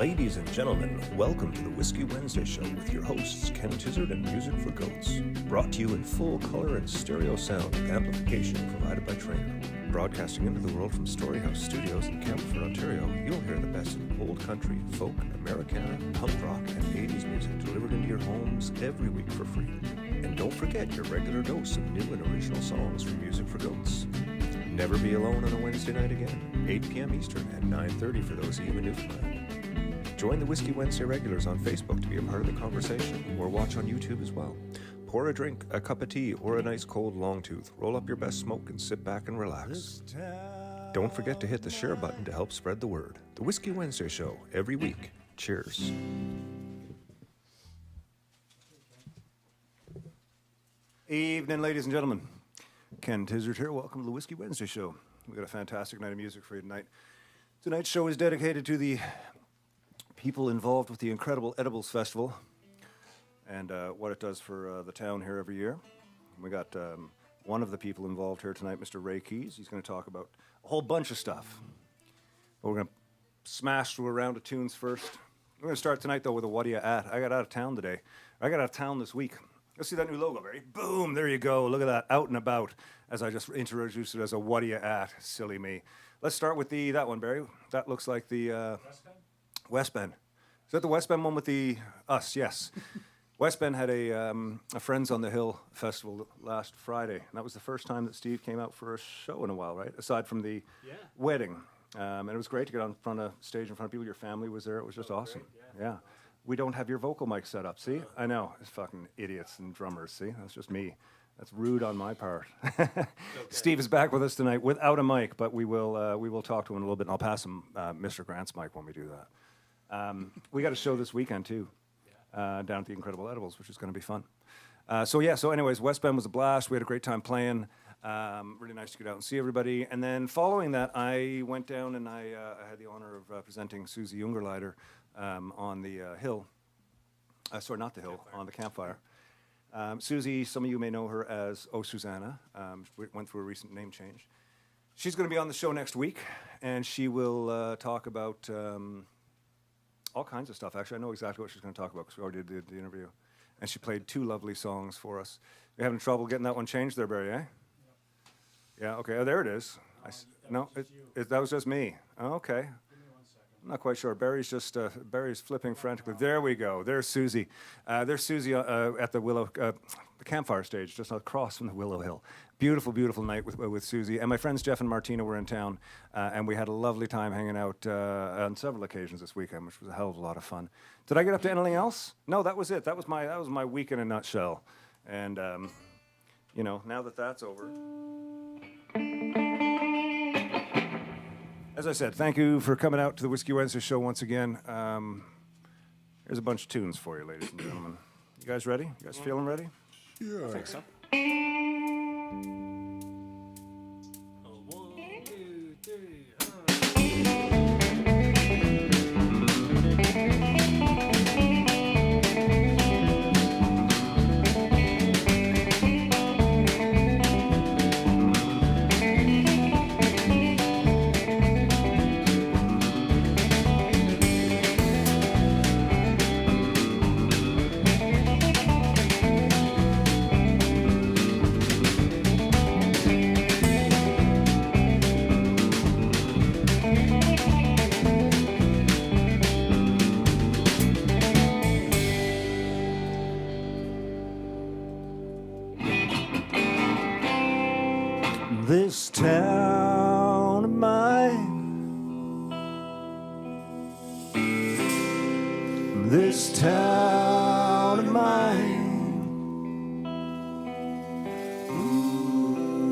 Ladies and gentlemen, welcome to the Whiskey Wednesday Show with your hosts, Ken Tizzard and Music for Goats. Brought to you in full color and stereo sound with amplification provided by Trainer. Broadcasting into the world from Storyhouse Studios in Campbellford, Ontario, you'll hear the best of old country, folk, Americana, punk rock, and 80s music delivered into your homes every week for free. And don't forget your regular dose of new and original songs from Music for Goats. Never be alone on a Wednesday night again, 8 p.m. Eastern and 9:30 for those of you in Newfoundland. Join the Whiskey Wednesday regulars on Facebook to be a part of the conversation, or watch on YouTube as well. Pour a drink, a cup of tea, or a nice cold long tooth. Roll up your best smoke and sit back and relax. Don't forget to hit the share button to help spread the word. The Whiskey Wednesday Show, every week. Cheers. Evening, ladies and gentlemen. Ken Tizzard here. Welcome to the Whiskey Wednesday Show. We've got a fantastic night of music for you tonight. Tonight's show is dedicated to the people involved with the incredible Edibles Festival and what it does for the town here every year. We got one of the people involved here tonight, Mr. Ray Keys. He's going to talk about a whole bunch of stuff. But we're going to smash through a round of tunes first. We're going to start tonight, though, with a What Are You At? I got out of town today. I got out of town this week. Let's see that new logo, Barry. Boom, there you go. Look at that, out and about, as I just introduced it as a What Are You At? Silly me. Let's start with that one, Barry. That looks like the West Bend. Is that the West Bend one with the us? Yes. West Bend had a Friends on the Hill festival last Friday, and that was the first time that Steve came out for a show in a while, right? Aside from the wedding. And it was great to get on front of stage in front of people. Your family was there. It was just awesome. Yeah. We don't have your vocal mic set up, see? I know. It's fucking idiots and drummers, see? That's just me. That's rude on my part. Okay. Steve is back with us tonight without a mic, but we will talk to him in a little bit, and I'll pass him Mr. Grant's mic when we do that. We got a show this weekend, too, down at the Incredible Edibles, which is going to be fun. So anyways, West Bend was a blast. We had a great time playing. Really nice to get out and see everybody. And then following that, I went down and I had the honor of presenting Susie Jungerleider on the hill. Sorry, not the hill, Campfire. On the Campfire. Susie, some of you may know her as Oh Susanna. She went through a recent name change. She's going to be on the show next week, and she will talk about all kinds of stuff. Actually, I know exactly what she's going to talk about because we already did the interview. And she played 2 lovely songs for us. You're having trouble getting that one changed there, Barry, eh? Yeah, okay. Oh, there it is. That was just me. Oh, okay. I'm not quite sure. Barry's flipping frantically. There we go. There's Susie. There's Susie at the Campfire stage, just across from the Willow Hill. Beautiful, beautiful night with Susie. And my friends Jeff and Martina were in town, and we had a lovely time hanging out on several occasions this weekend, which was a hell of a lot of fun. Did I get up to anything else? No, that was it. That was my week in a nutshell. And now that that's over. As I said, thank you for coming out to the Whiskey Wednesday show once again. Here's a bunch of tunes for you, ladies and gentlemen. You guys ready? You guys feeling ready? Yeah. I think so. 1, 2, 3. This town of mine, this town of mine,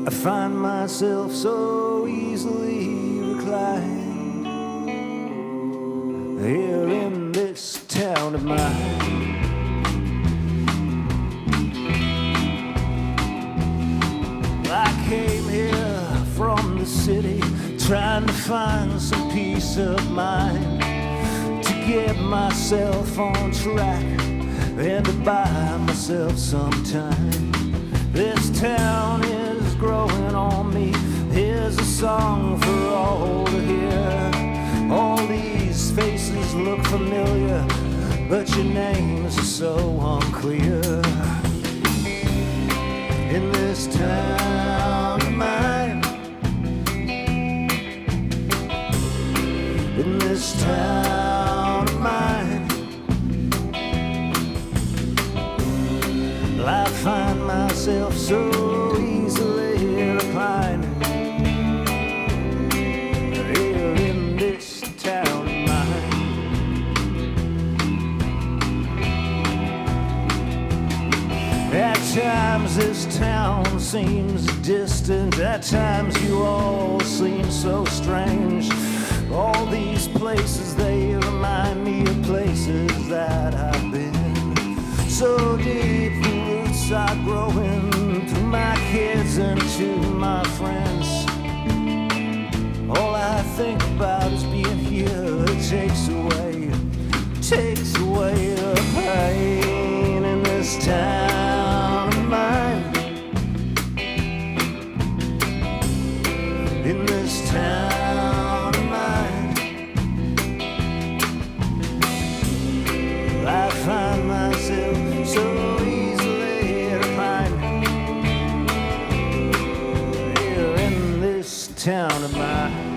I find myself so easily reclined here in this town of mine. I came here from the city trying to find some peace of mind, to get myself on track and to buy myself some time. This town is growing on me. Here's a song for all to hear. All these faces look familiar, but your names are so unclear. In this town of mine, in this town of mine, I find myself so easily reclining here in this town of mine. At times this town seems distant, at times you all seem so strange. All these places, they remind me of places that I've been. So deep the roots are growing through my kids and to my friends. All I think about is being here. It takes away the pain in this town of mine. In this town of mine, I find myself so easily reclining here in this town of mine.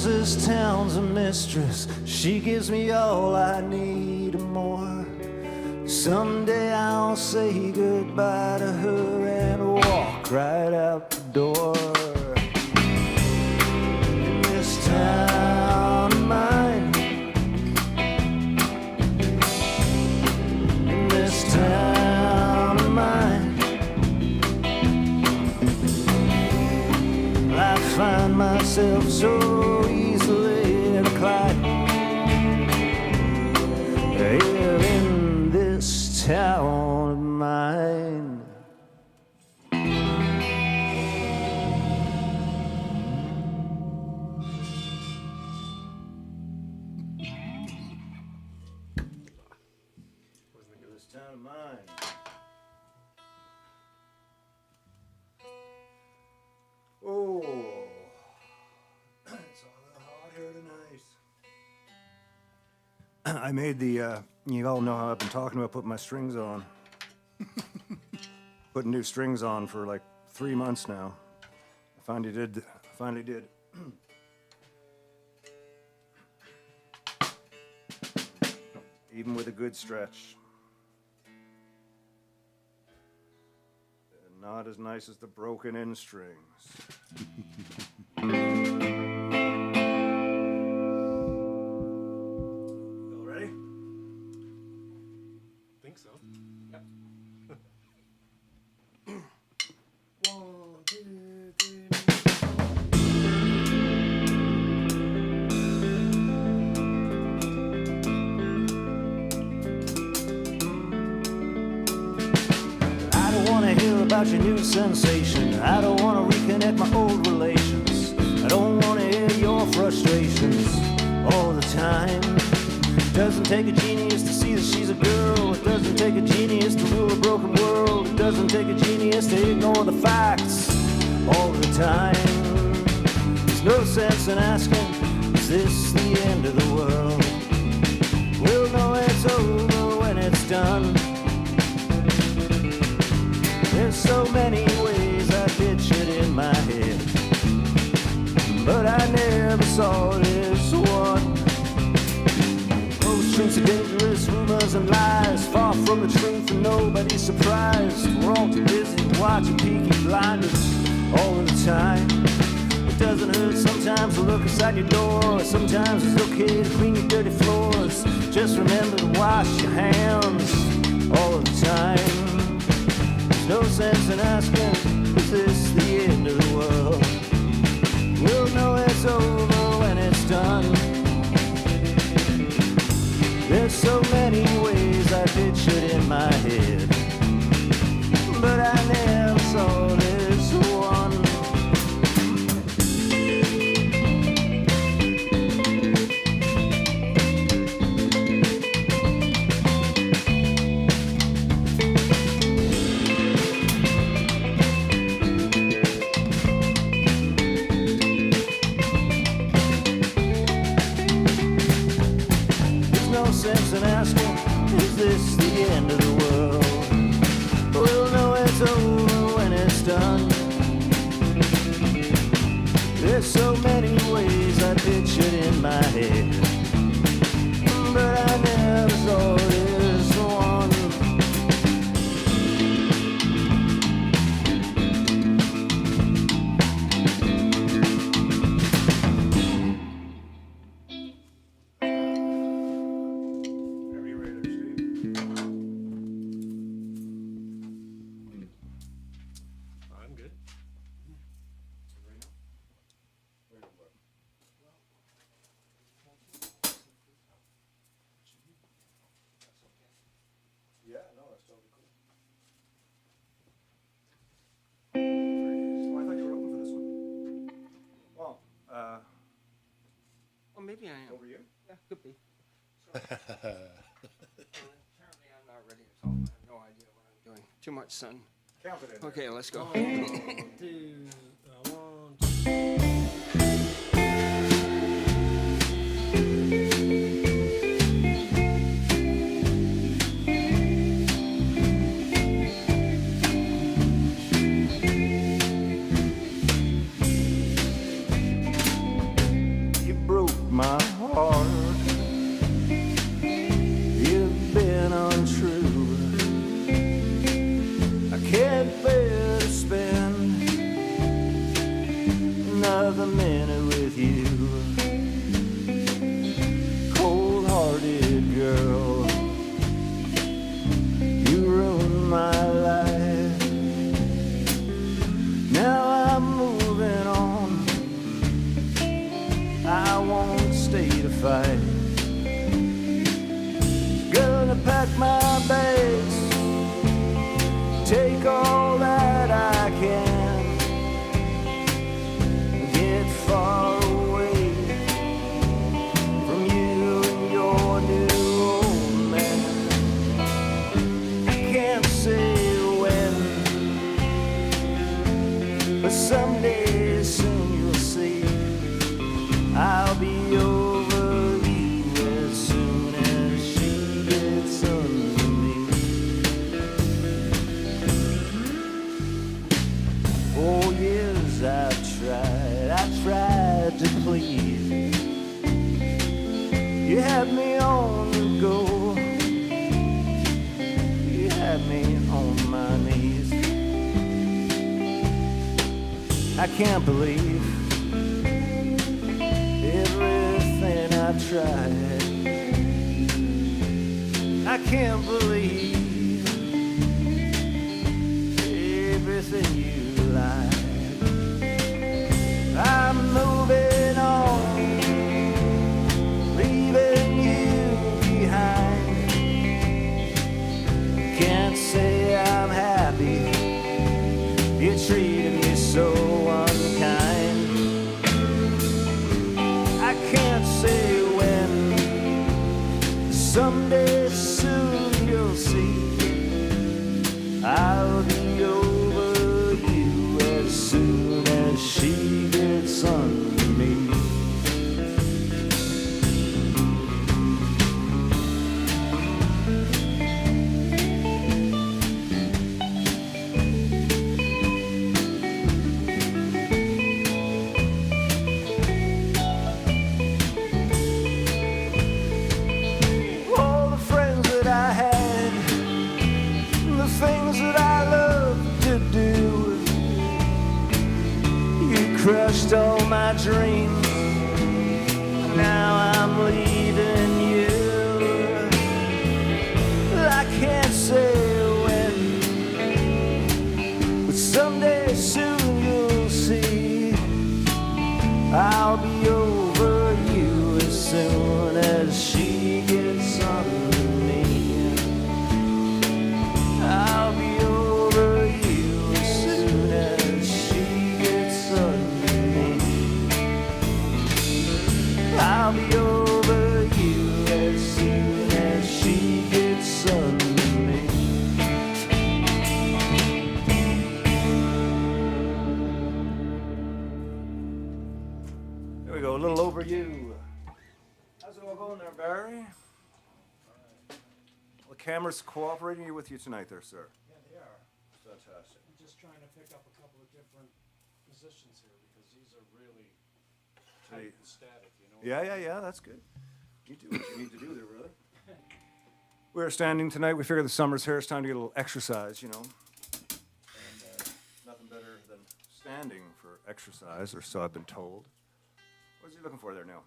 This town's a mistress. She gives me all I need and more. Someday I'll say goodbye to her and walk right out the door. In this town of mine, in this town of mine, I find myself so easily reclining here in this town of mine. This town of mine. Oh. I made the, you all know how I've been talking about putting my strings on. Putting new strings on for like 3 months now. I finally did. Even with a good stretch. They're not as nice as the broken in strings. So. Yep. 1, 2, 3. I don't want to hear about your new sensation. I don't want to reconnect my old relations. I don't want to hear your frustrations all the time. It doesn't take a genius to see that she's a girl. It doesn't take a genius to rule a broken world. It doesn't take a genius to ignore the facts all the time. There's no sense in asking, is this the end of the world? We'll know it's over when it's done. There's so many ways I pitch it in my head, but I never saw this one. Truths are dangerous, rumors and lies, far from the truth and nobody's surprised. We're all too busy watching Peaky Blinders all of the time. It doesn't hurt sometimes to look inside your door. Sometimes it's okay to clean your dirty floors. Just remember to wash your hands all of the time. There's no sense in asking, is this the end of the world? We'll know it's over when it's done. There's so many ways I pictured in my head, but I never saw this one. There's no sense in asking, is this the end of the world? We'll know it's over when it's done. There's so many ways I pictured in my head, but I never saw this one. Whenever you're ready there, Steve. I'm good. Yeah, no, that's totally cool. Oh, I thought you were open for this one. Well, Well, maybe I am. over you. Yeah, could be. Apparently, I'm not ready at all. I have no idea what I'm doing. Too much sun. Count it in. Okay, let's go. One, two. You broke my heart. You've been untrue. I can't bear to spend another minute with you. Cold-hearted girl, you ruined my life. Now I'm moving on. I won't stay to fight. Gonna pack my bags, take all that I can, get far away from you and your new old man. I can't say when, but someday soon you'll see I'll be over you as soon as she gets under me. 4 years I tried to please. You had me on the go. You had me on my knees. I can't believe everything I've tried. I can't believe everything you lied. I'm moving on, leaving you behind. Can't say I'm happy. You treated me so unkind. I can't say when. Someday soon you'll see dreams. Now I'm leaving you. I can't say when, but someday soon you'll see. I'll be over you as soon as she gets under me. I'll be over you as soon as she gets under me. I'll be over you as soon as she gets under me. There we go, a little over you. How's it all going there, Barry? Well, the camera's cooperating with you tonight there, sir. Yeah, they are. Fantastic. I'm just trying to pick up a couple of different positions here because these are really tight and static, you know? Yeah, that's good. You do what you need to do there, brother. We're standing tonight. We figure the summer's here. It's time to get a little exercise, you know. And nothing better than standing for exercise, or so I've been told. What's he looking for there now?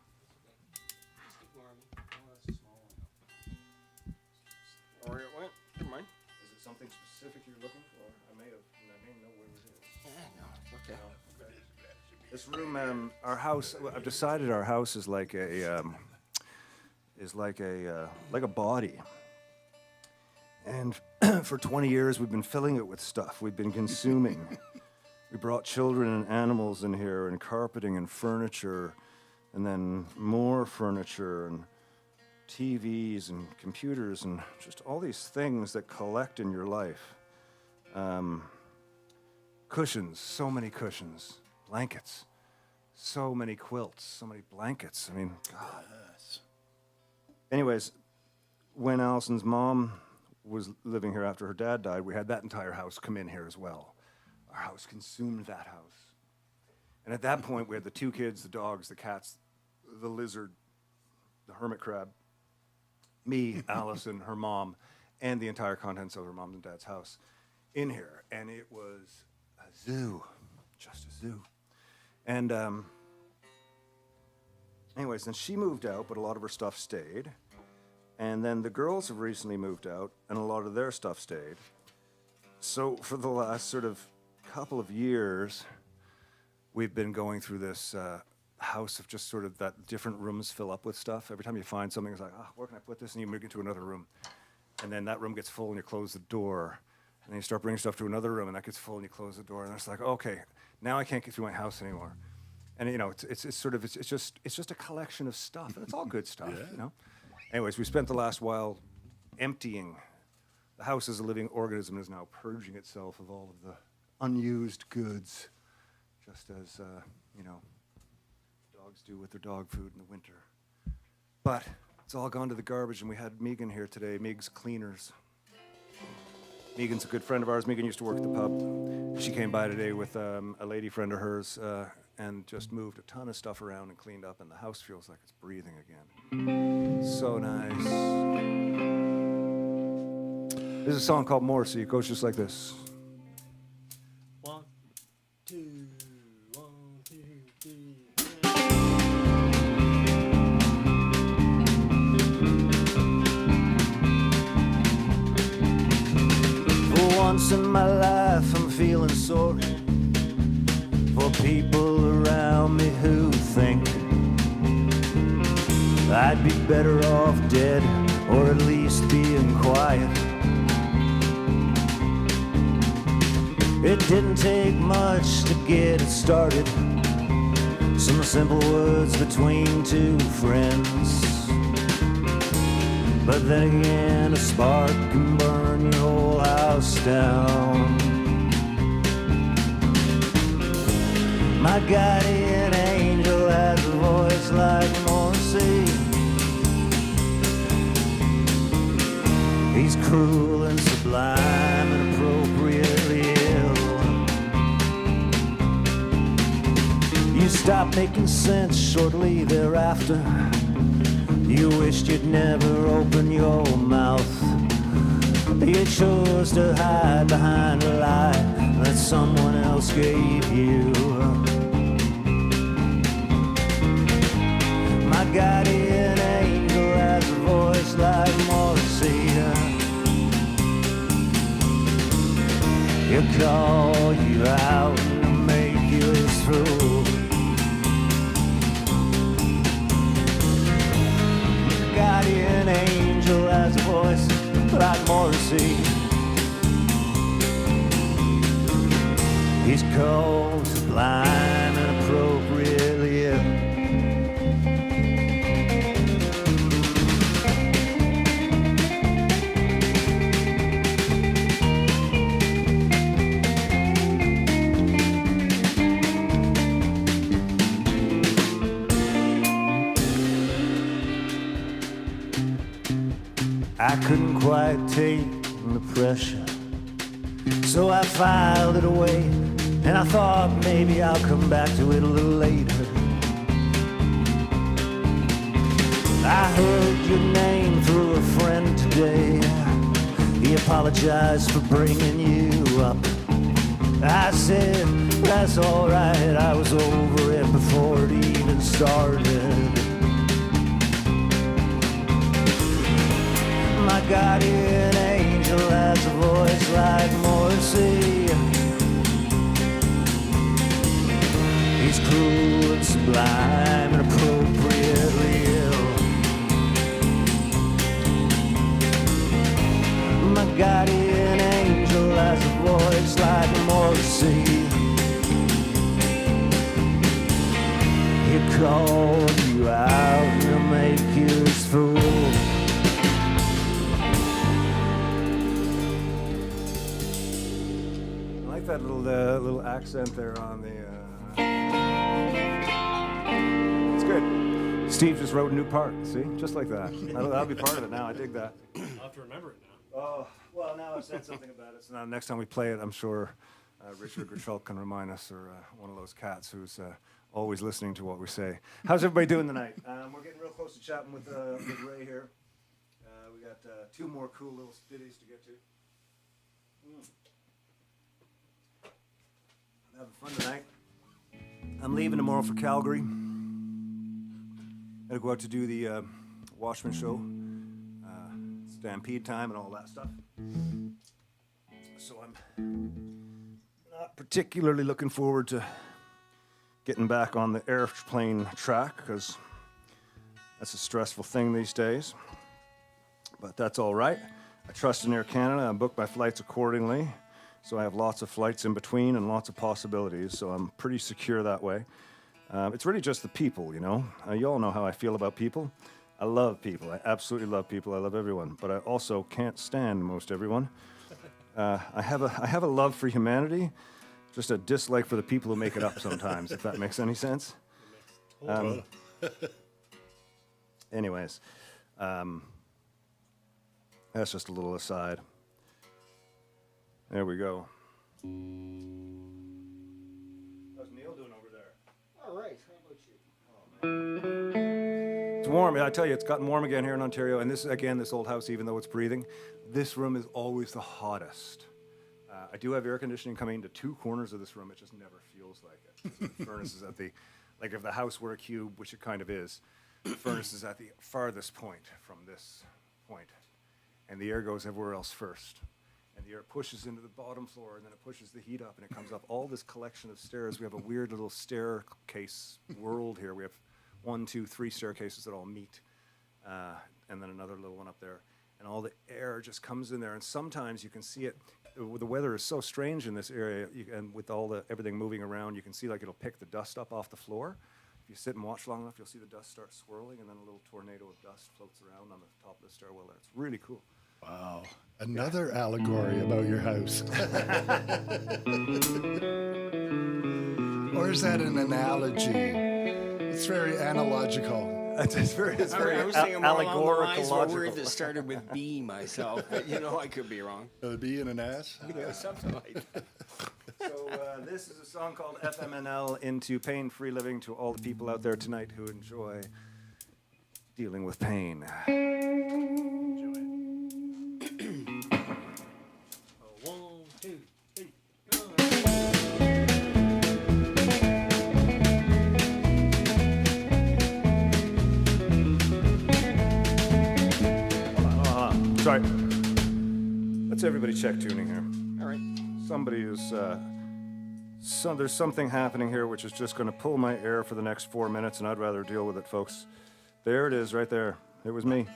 That's a small one. Where it went? Never mind. Is it something specific you're looking for? I may know where it is. Yeah, no, it's okay. This room, our house. I've decided our house is like a body. And for 20 years, we've been filling it with stuff. We've been consuming. We brought children and animals in here, and carpeting and furniture, and then more furniture and TVs and computers and just all these things that collect in your life. Cushions, so many cushions. Blankets, so many quilts, so many blankets. I mean, God. Anyways, when Allison's mom was living here after her dad died, we had that entire house come in here as well. Our house consumed that house. And at that point, we had the two kids, the dogs, the cats, the lizard, the hermit crab, me, Allison, her mom, and the entire contents of her mom's and dad's house in here. And it was a zoo, just a zoo. And anyways, then she moved out, but a lot of her stuff stayed. And then the girls have recently moved out, and a lot of their stuff stayed. So for the last sort of couple of years, we've been going through this house of just sort of that different rooms fill up with stuff. Every time you find something, it's like, where can I put this? And you move into another room. And then that room gets full, and you close the door. And then you start bringing stuff to another room, and that gets full, and you close the door. And it's like, okay, now I can't get through my house anymore. And you know, it's just a collection of stuff, and it's all good stuff, you know. Anyways, we spent the last while emptying. The house as a living organism is now purging itself of all of the unused goods, just as you know, dogs do with their dog food in the winter. But it's all gone to the garbage, and we had Megan here today. Meg's Cleaners. Megan's a good friend of ours. Megan used to work at the pub. She came by today with a lady friend of hers and just moved a ton of stuff around and cleaned up, and the house feels like it's breathing again. So nice. There's a song called Morrissey. It goes just like this. 1, 2, 1, 2, 3. For once in my life, I'm feeling sorry for people around me who think I'd be better off dead, or at least being quiet. It didn't take much to get it started. Some simple words between two friends. But then again, a spark can burn your whole house down. My guardian angel has a voice like Morrissey. He's cruel and sublime and appropriately ill. You stopped making sense shortly thereafter. You wished you'd never open your mouth. You chose to hide behind a lie that someone else gave you. He'll call you out and make you his fool. Guardian angel has a voice like Morrissey. He's cold, sublime, and appropriately ill. I couldn't quite take the pressure, so I filed it away, and I thought maybe I'll come back to it a little later. I heard your name through a friend today. He apologized for bringing you up. I said, that's all right, I was over it before it even started. My guardian angel has a voice like Morrissey. He's cruel and sublime and appropriately ill. My guardian angel has a voice like Morrissey. He'll call you out and he'll make you his fool. That little accent there on the. It's good. Steve just wrote a new part. See, just like that. That'll be part of it now. I dig that. I'll have to remember it now. Oh well, now I've said something about it. So now next time we play it, I'm sure Richard Gershulk can remind us, or one of those cats who's always listening to what we say. How's everybody doing tonight? We're getting real close to chatting with Ray here. We got 2 more cool little ditties to get to. Having fun tonight. I'm leaving tomorrow for Calgary. Gotta go out to do the Watchman show, Stampede time and all that stuff. So I'm not particularly looking forward to getting back on the airplane track, because that's a stressful thing these days. But that's all right. I trust in Air Canada. I book my flights accordingly. So I have lots of flights in between and lots of possibilities, so I'm pretty secure that way. It's really just the people, you know. You all know how I feel about people. I love people. I absolutely love people. I love everyone. But I also can't stand most everyone. I have a love for humanity, just a dislike for the people who make it up sometimes, if that makes any sense. Anyways, that's just a little aside. There we go. How's Neil doing over there? All right, how about you? It's warm. I tell you, it's gotten warm again here in Ontario. And this, again, this old house, even though it's breathing, this room is always the hottest. I do have air conditioning coming into 2 corners of this room. It just never feels like it. The furnace is at the, like if the house were a cube, which it kind of is, the furnace is at the farthest point from this point. And the air goes everywhere else first. And the air pushes into the bottom floor, and then it pushes the heat up, and it comes up all this collection of stairs. We have a weird little staircase world here. We have 1, 2, 3 staircases that all meet, and then another little one up there. And all the air just comes in there, and sometimes you can see it. The weather is so strange in this area, and with all the everything moving around, you can see like it'll pick the dust up off the floor. If you sit and watch long enough, you'll see the dust start swirling, and then a little tornado of dust floats around on the top of the stairwell there. It's really cool. Wow. Another allegory about your house. Or is that an analogy? It's very analogical. It's very I was thinking more along the allegorical, lines of a word logical. that started with B myself, but you know I could be wrong. A B and an S? Yeah, something like that. So this is a song called FMNL, Into Pain-Free Living, to all the people out there tonight who enjoy dealing with pain. Enjoy it. 1, 2, 3, Sorry. Let's everybody check tuning here. All right. somebody is, there's something happening here which is just going to pull my air for the next 4 minutes, and I'd rather deal with it, folks. There it is, right there. It was me.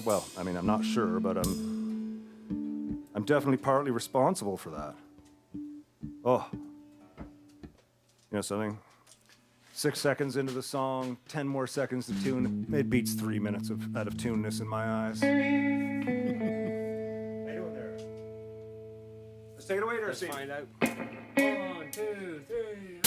Well, I mean, I'm not sure, but I'm definitely partly responsible for that. Oh. You know something? 6 seconds into the song, 10 more seconds to tune. It beats 3 minutes out of tuneness in my eyes. How you doing there? Let's take it away, Darcy. Let's find out. 1, 2, 3,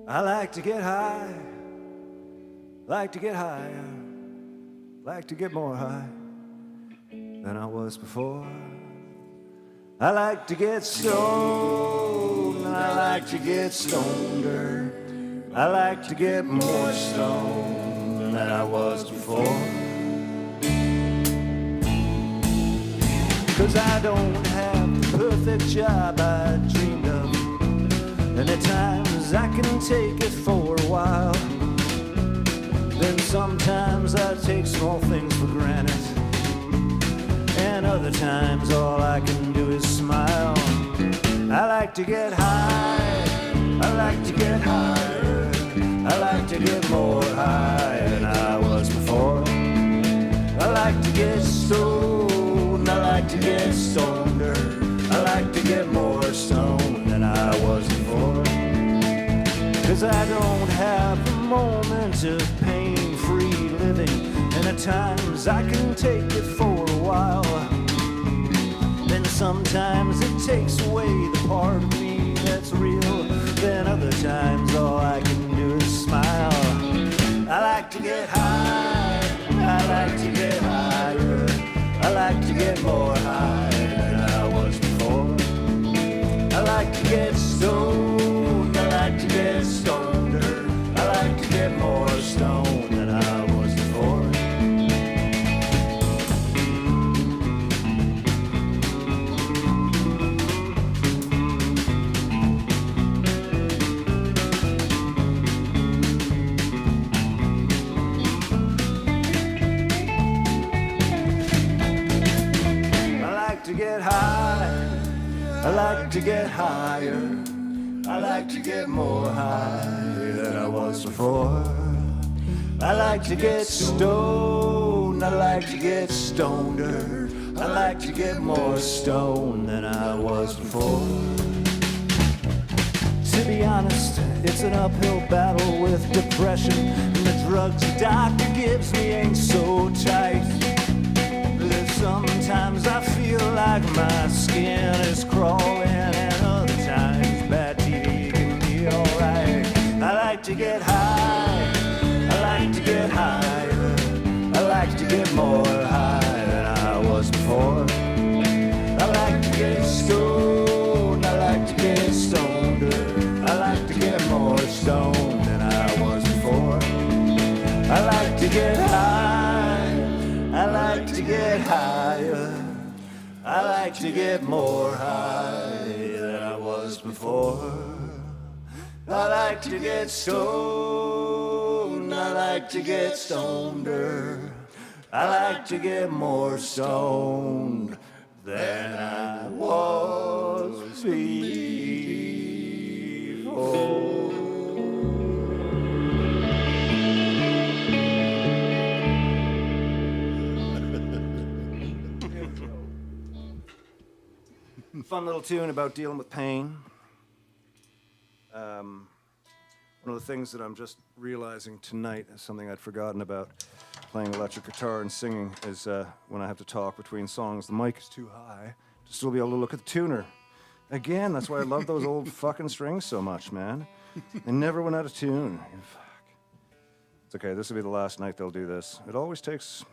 I like to get high, like to get higher, like to get more high than I was before. I like to get stoned, and I like to get stoneder. I like to get more stoned than I was before. 'Cause I don't have the perfect job I dreamed of, and at times I can take it for a while. Then sometimes I take small things for granted, and other times all I can do is smile. I like to get high, I like to get higher, I like to get more high than I was before. I like to get stoned, I like to get stoneder, I like to get more stoned than I was before. 'Cause I don't have a moment of pain-free living, and at times I can take it for a while. Then sometimes it takes away the part of me that's real. Then other times all I can do is smile. I like to get high, I like to get higher, I like to get more high than I was before. I like to get stoned, I like to get stoneder, I like to get more stoned than I was before. I like to get high, I like to get higher, I like to get more high than I was before. I like to get stoned, I like to get stoneder, I like to get more stoned than I was before. To be honest, it's an uphill battle with depression, and the drugs the doctor gives me ain't so tight. But sometimes I feel like my skin is crawling, and other times bad TV can be alright. I like to get high, I like to get higher, I like to get more high than I was before. I like to get stoned, I like to get stoneder, I like to get more stoned than I was before. I like to get high, I like to get higher, I like to get more high than I was before. I like to get stoned, I like to get stoneder, I like to get more stoned than I was before. Fun little tune about dealing with pain. One of the things that I'm just realizing tonight is something I'd forgotten about playing electric guitar and singing is when I have to talk between songs, the mic is too high to still be able to look at the tuner. Again, that's why I love those old fucking strings so much, man. They never went out of tune. Fuck. It's okay, this will be the last night they'll do this. It always takes...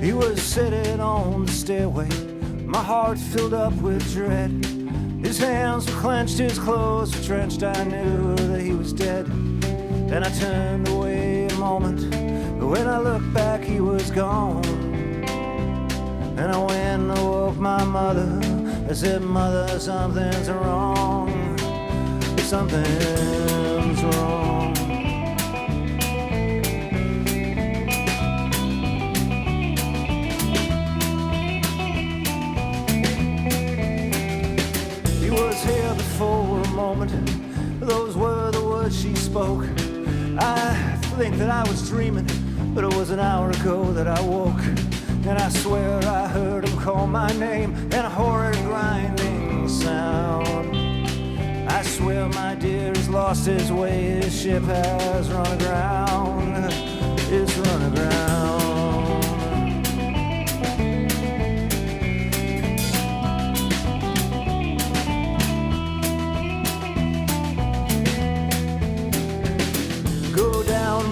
He was sitting on the stairway, my heart filled up with dread. His hands were clenched, his clothes were drenched, I knew that he was dead. Then I turned away a moment, but when I looked back he was gone. And I went and woke my mother, I said, "Mother, something's wrong, something's wrong." Here before a moment, those were the words she spoke. I think that I was dreaming, but it was an hour ago that I woke. And I swear I heard him call my name in a horrid grinding sound. I swear my dear has lost his way, his ship has run aground, it's run aground.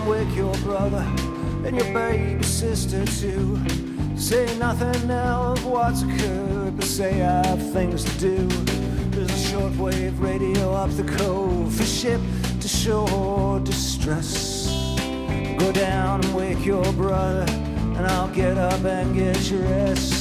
Wake your brother and your baby sister too. Say nothing now of what's occurred, but say I have things to do. There's a shortwave radio up the cove for ship to shore distress. Go down and wake your brother, and I'll get up and get your rest.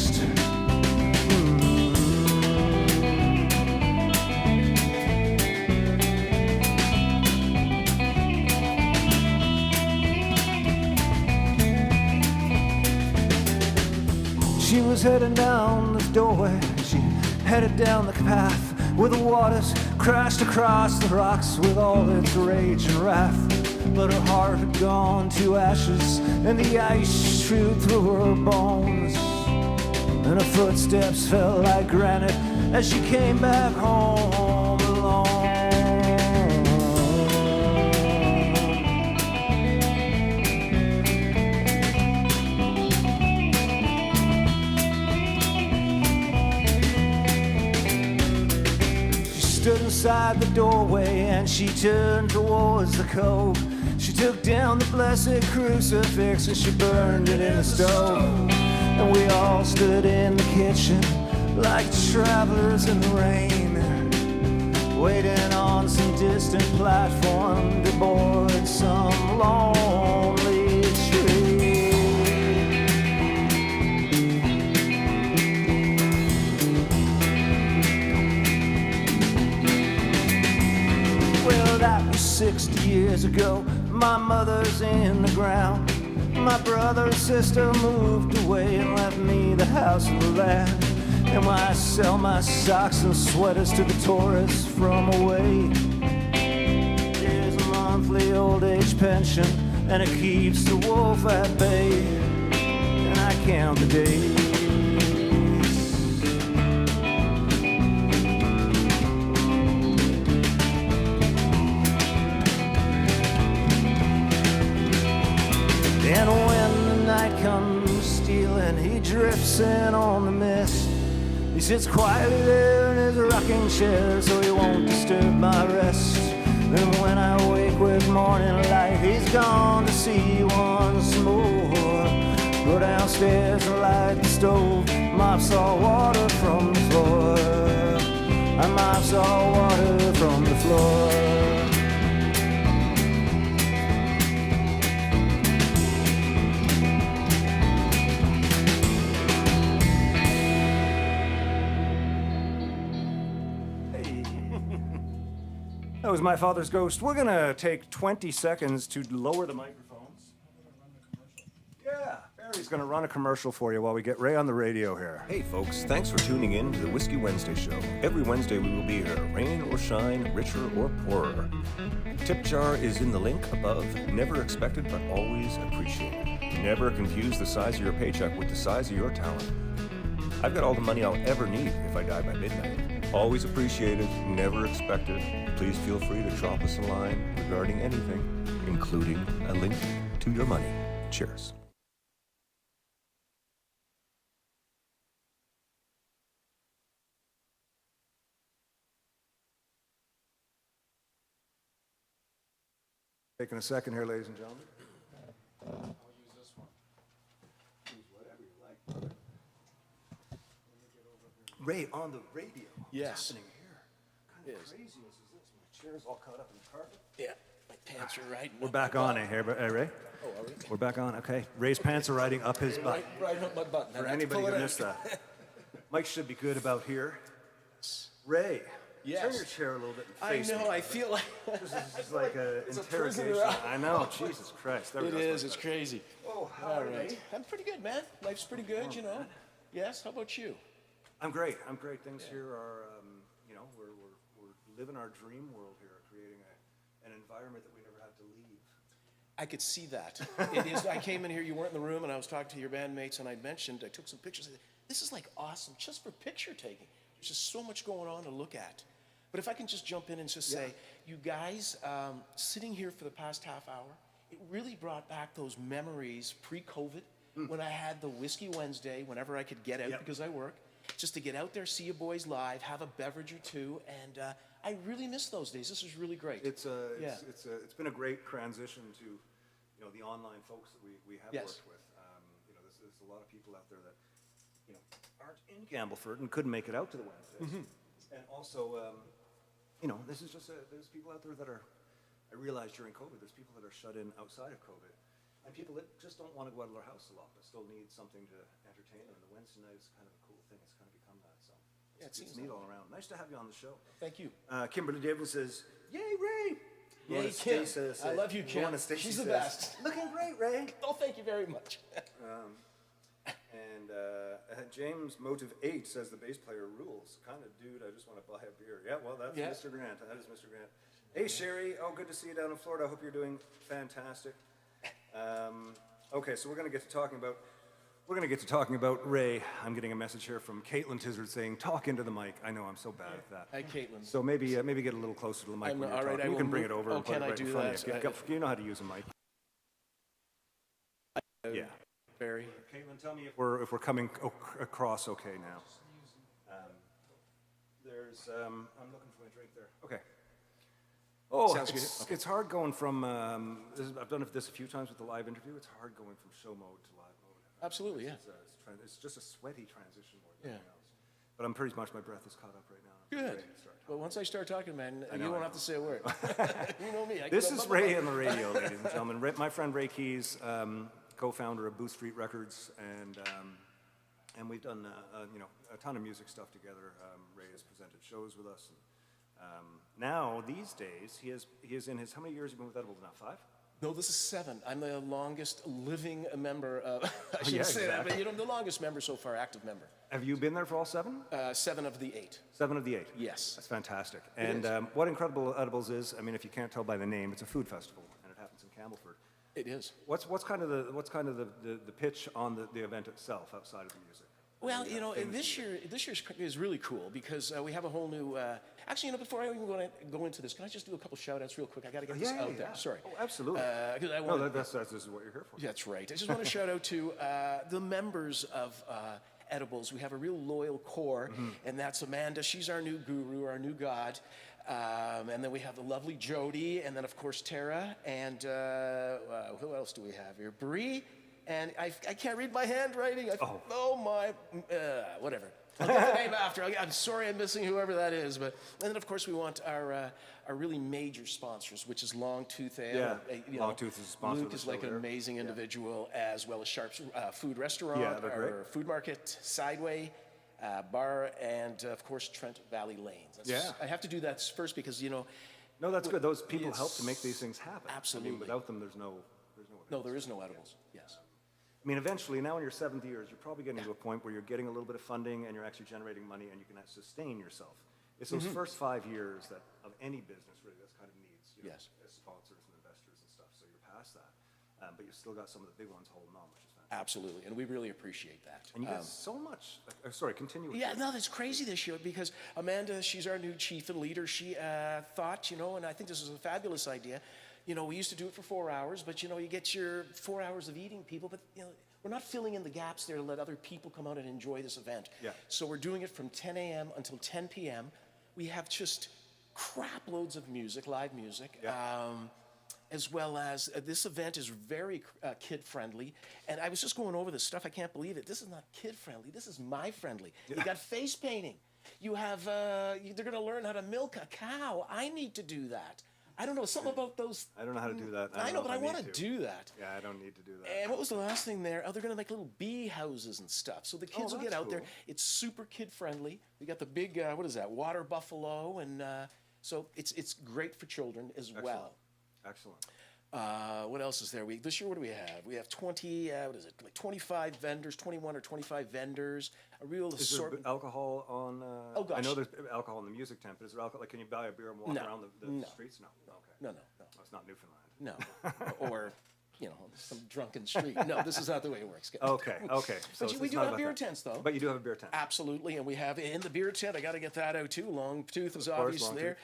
She was heading down the doorway, she headed down the path where the waters crashed across the rocks with all its rage and wrath. But her heart had gone to ashes and the ice chewed through her bones. And her footsteps fell like granite as she came back home alone. Stood inside the doorway and she turned towards the cove. She took down the blessed crucifix and she burned it in the stove. And we all stood in the kitchen like travelers in the rain, waiting on some distant platform to board some lonely train. That was 60 years ago. My mother's in the ground. My brother and sister moved away and left me the house and the land. And when I sell my socks and sweaters to the tourists from away, there's a monthly old age pension and it keeps the wolf at bay. And I count the days. And when the night comes stealing, he drifts in on the mist. He sits quietly there in his rocking chair so he won't disturb my rest. And when I wake with morning light, he's gone to see you once more. Go downstairs and light the stove, mop salt water from the floor. I mop salt water from the floor. That was My Father's Ghost. We're gonna take 20 seconds to lower the microphones. Yeah, Barry's gonna run a commercial for you while we get Ray on the radio here. Hey folks, thanks for tuning in to the Whiskey Wednesday show. Every Wednesday we will be here, rain or shine, richer or poorer. Tip jar is in the link above. Never expected but always appreciated. Never confuse the size of your paycheck with the size of your talent. I've got all the money I'll ever need if I die by midnight. Always appreciated, never expected. Please feel free to drop us a line regarding anything, including a link to your money. Cheers. Taking a second here, ladies and gentlemen. I'll use this one. Use whatever you like. Ray on the radio. Yes. What's happening here? What kind of Yes. craziness is this? My chair's all caught up in the carpet. Yeah, my pants are right. We're back on it here, Ray. Oh, are we? We're back on. Okay. Ray's pants are riding up his butt. Right up my button. For anybody who missed that. Mike should be good about here. Ray, Yes. turn your chair a little bit and I face know, me. I feel like This is like an It's a interrogation. prisoner. I know. Jesus Christ. There we it go. is. It's crazy. Oh, how All are you, right. mate? I'm pretty good, man. Life's pretty good, you know. Yes. How about you? I'm great. I'm great. Things here are, we're living our dream world here, creating an environment that we never had to leave. I could see that. It is. I came in here. You weren't in the room, and I was talking to your bandmates, and I took some pictures. I said, this is like awesome, just for picture taking. There's just so much going on to look at. But if I can just jump in and just say, you guys, sitting here for the past half hour, it really brought back those memories pre-COVID when I had the Whiskey Wednesday, whenever I could get out because I work, just to get out there, see you boys live, have a beverage or two, and I really miss those days. This is really great. It's been a great transition to, the online folks that we have worked with. There's a lot of people out there that, aren't in Gambleford and couldn't make it out to the Wednesdays. And also, this is just there's people out there that are, I realized during COVID, there's people that are shut in outside of COVID, and people that just don't want to go out of their house a lot, but still need something to entertain them. And the Wednesday night is kind of a cool thing. It's kind of become that. So it's neat all around. Nice to have you on the show. Thank you. Kimberly Davis says, "Yay, Ray!" Yay, Kim. I love you, Kim. She's the best. Looking great, Ray. Oh, thank you very much. And James Motive 8 says the bass player rules. Kind of dude, I just want to buy a beer. Yeah, well, that's Mr. Grant. That is Mr. Grant. Hey, Sherry. Oh, good to see you down in Florida. I hope you're doing fantastic. Okay, so we're going to get to talking about Ray. I'm getting a message here from Caitlin Tizzard saying, "Talk into the mic." I know I'm so bad at that. Hi, Caitlin. So maybe get a little closer to the mic when you're all right, talking. I You will can bring move- it over oh, and put can it I right in do front that? of you. You know how to use a mic. Yeah. Barry. Caitlin, tell me if we're coming across okay now. I'm looking for my drink there. Okay. Oh, Sounds good. Okay. It's hard going from, I've done this a few times with the live interview. It's hard going from show mode to live mode. Absolutely, yeah. It's just a sweaty transition more than Yeah. anything else. But I'm pretty much, my breath is caught up right now. I'm Good. ready to start. Well, once I start talking, man, know, you won't I have to say a word. You know me. This is Ray on the radio, ladies and gentlemen. My friend Ray Keys, co-founder of Booth Street Records, and we've done a ton of music stuff together. Ray has presented shows with us. And, now these days he is in his, how many years have you been with Edibles now? 5? No, this is 7. I'm the longest living member of, I shouldn't yeah, say that, exactly. but the longest member so far, active member. Have you been there for all 7? 7 of the 8. 7 of the 8. Yes. That's fantastic. And what Incredible Edibles is, I mean, if you can't tell by the name, it's a food festival, and it happens in Campbellford. It is. What's kind of the pitch on the event itself outside of the music? Well, this year is really cool because we have a whole new. Actually, before I even go into this, can I just do a couple shout-outs real quick? I got to get this out there. Sorry. Oh, absolutely. Because I want. This is what you're here for. That's right. I just want to shout out to the members of Edibles. We have a real loyal core, and that's Amanda. She's our new guru, our new god. And then we have the lovely Jody, and then of course Tara, and who else do we have here? Bree and I can't read my handwriting. Whatever. I'll get the name after. I'm sorry I'm missing whoever that is. But and then, of course, we want our really major sponsors, which is Longtooth Ale. Yeah, Longtooth is a sponsor Luke of the is show like an here. amazing individual, as well as Sharp's Food Restaurant, Yeah, they're great. our food market, Sideway, Bar, and, of course, Trent Valley Lanes. Yeah. I have to do that first because, No, that's good. Those people help to make these things happen. Absolutely. I mean, without them, there's no. no, there is no edibles. Yes. I mean, eventually, now in your 7th years, you're probably getting to a point where you're getting a little bit of funding and you're actually generating money and you can sustain yourself. It's those first 5 years that of any business really that's kind of needs, Yes. as sponsors and investors and stuff. So you're past that, but you've still got some of the big ones holding on, which is fantastic. Absolutely, and we really appreciate that. And you get so much. Sorry, continue. With Yeah, that. no, that's crazy this year because Amanda, she's our new chief and leader. She thought, and I think this is a fabulous idea. We used to do it for 4 hours, but you get your 4 hours of eating people, but we're not filling in the gaps there to let other people come out and enjoy this event. Yeah. So we're doing it from 10 a.m. until 10 p.m. We have just crap loads of music, live music. Yeah. As well as this event is very kid friendly. And I was just going over this stuff. I can't believe it. This is not kid friendly. This is my friendly. You got face painting. You have, they're going to learn how to milk a cow. I need to do that. I don't know, something about those. I don't know how to do that. I know, but I want need to do that. Yeah, I don't need to do that. And what was the last thing there? Oh, they're going to make little bee houses and stuff. So the kids will get that's out there. cool. It's super kid friendly. We got the big, what is that, water buffalo. And so it's great for children as well. Excellent. What else is there? This year, what do we have? We have 25 vendors, 21 or 25 vendors, a real Is there assortment. alcohol on? Oh, gosh. I know there's alcohol in the music tent, but is there alcohol? Like, can you buy a beer and walk No. around the No. streets? No. Okay. No. Oh, it's not Newfoundland. No. Or, some drunken street. No, this is not the way it works. Okay. So But we it's do not have about beer that. tents, though. But you do have a beer tent. Absolutely, and we have in the beer tent, I got to get that out too. Longtooth is Of course, obviously there.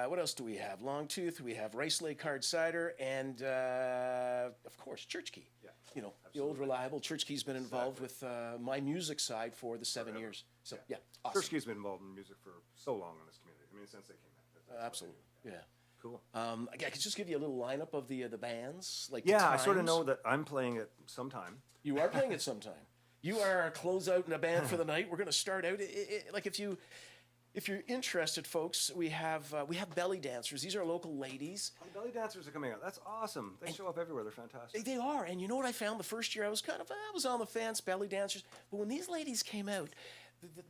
What else do we have? Longtooth, we have Rice Lake Hard Cider, and of course, Church Key. Yeah, The old reliable Church Key's been involved with my music side for the 7 years. So, yeah, awesome. Tursky's been involved in music for so long in this community. I mean, since they came out. Absolutely, yeah. Cool. I could just give you a little lineup of the bands, like Yeah, the I sort of times. know that I'm playing it sometime. You are playing it sometime. You are our closeout in a band for the night. We're going to start out. Like if you're interested, folks, we have belly dancers. These are local ladies. Oh, the belly dancers are coming out. That's awesome. They show up everywhere. They're fantastic. They are. And you know what I found the first year? I was on the fence, belly dancers. But when these ladies came out,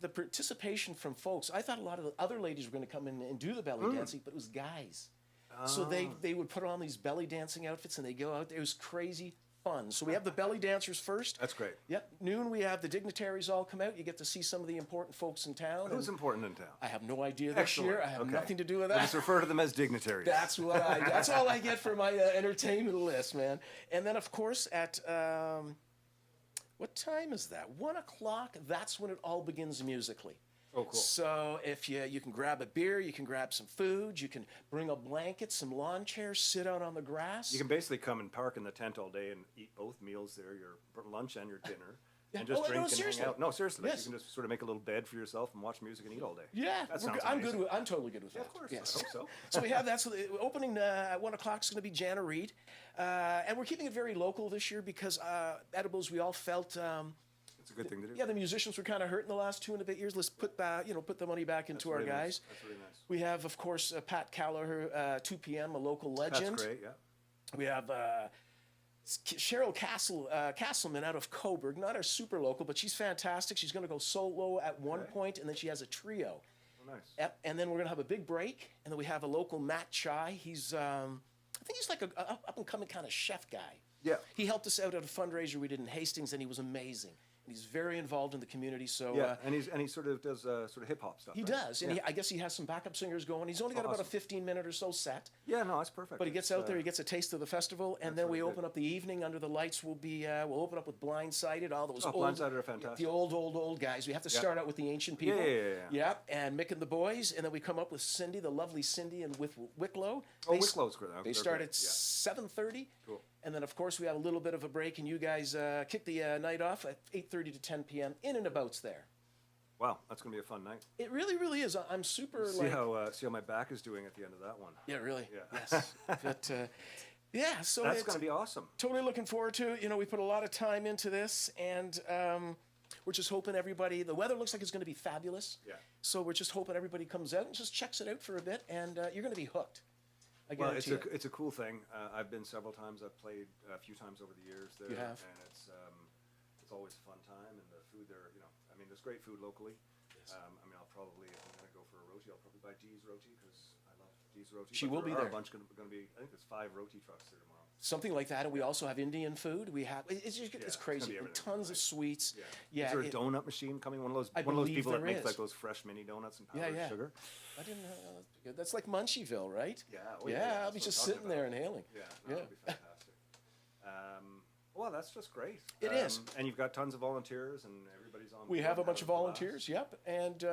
the participation from folks, I thought a lot of the other ladies were going to come in and do the belly dancing, but it was guys. So they would put on these belly dancing outfits and they go out there. It was crazy fun. So we have the belly dancers first. That's great. Yep. Noon we have the dignitaries all come out. You get to see some of the important folks in town. Who's and important in town? I have no idea this Excellent. year. I have Okay. nothing to do with We'll that. just refer to them as dignitaries. That's all I get for my entertainment list, man. And then of course at what time is that? 1 o'clock. That's when it all begins musically. Oh, cool. So if you can grab a beer, you can grab some food, you can bring a blanket, some lawn chairs, sit out on the grass. You can basically come and park in the tent all day and eat both meals there, your lunch and your dinner, Yeah. and just Oh, no, drink and seriously. hang out. No, seriously. Yes. You can just sort of make a little bed for yourself and watch music and eat all day. Yeah, That sounds I'm amazing. I'm totally good with that. Of course. Yes. I hope so. So we have that. So the opening at 1 o'clock is going to be Jana Reed, and we're keeping it very local this year because edibles. We all felt. It's a good thing to do. Yeah, the musicians were kind of hurt in the last 2.5 years. Let's put the money back into our really nice. guys. That's really nice. We have, of course, Pat Callagher, 2 p.m., a local legend. That's great, yeah. We have Cheryl Castleman out of Coburg, not our super local, but she's fantastic. She's going to go solo at one point, and then she has a trio. Oh, nice. Yep. And then we're going to have a big break, and then we have a local Matt Chai. He's, I think he's like a up-and-coming kind of chef guy. Yeah. He helped us out at a fundraiser we did in Hastings, and he was amazing. And he's very involved in the community. So Yeah, and he sort of does sort of hip hop stuff. he right? does, and Yeah. I guess he has some backup singers going. He's only got about a 15-minute or so set. Yeah, no, that's perfect. But he gets out there, he gets a taste of the festival, and then we really good. open up the evening under the lights. We'll open up with Blindsided, all those Oh, old, Blindsided are fantastic. the old guys. We have to start out with the ancient people. Yeah. And Mick and the boys, and then we come up with Cindy, the lovely Cindy, and with Wicklow. Oh, Wicklow's great. They They're start great, at yeah. 7:30. Cool. And then, of course, we have a little bit of a break, and you guys kick the night off at 8:30 to 10 p.m. in and abouts there. Wow, that's gonna be a fun night. It really, really is. I'm super See how my back is doing at the end of that one. Yeah, really. Yeah. Yes. But, Yeah, so That's it's going to be awesome. totally looking forward to it. You know, we put a lot of time into this, and we're just hoping everybody. The weather looks like it's going to be fabulous. Yeah. So we're just hoping everybody comes out and just checks it out for a bit, and you're going to be hooked. I Well, guarantee it. it's a cool thing. I've been several times. I've played a few times over the years there. You have? And it's always a fun time, and the food there, I mean, there's great food locally. Yes. I mean, if I'm going to go for a roti, I'll probably buy Dee's roti because I love Dee's roti. She But will be there are there. a bunch going to be, I think there's 5 roti trucks there tomorrow. Something like that, and we also have Indian food. We have it's just, Yeah, it's it's gonna crazy. be And everything, tons of right. sweets. Yeah. Is there a it- donut machine coming? One of those I people believe that there makes is. like those fresh mini donuts and powdered yeah. sugar. I didn't know that's good. That's like Munchieville, right? Yeah. I'll Oh, be that's what just I'm talking sitting there about. inhaling. Yeah. No, Yeah. That'd be fantastic. Well, that's just great. It is. And you've got tons of volunteers, and everybody's on. We board have a and bunch of having blast. volunteers, yep, and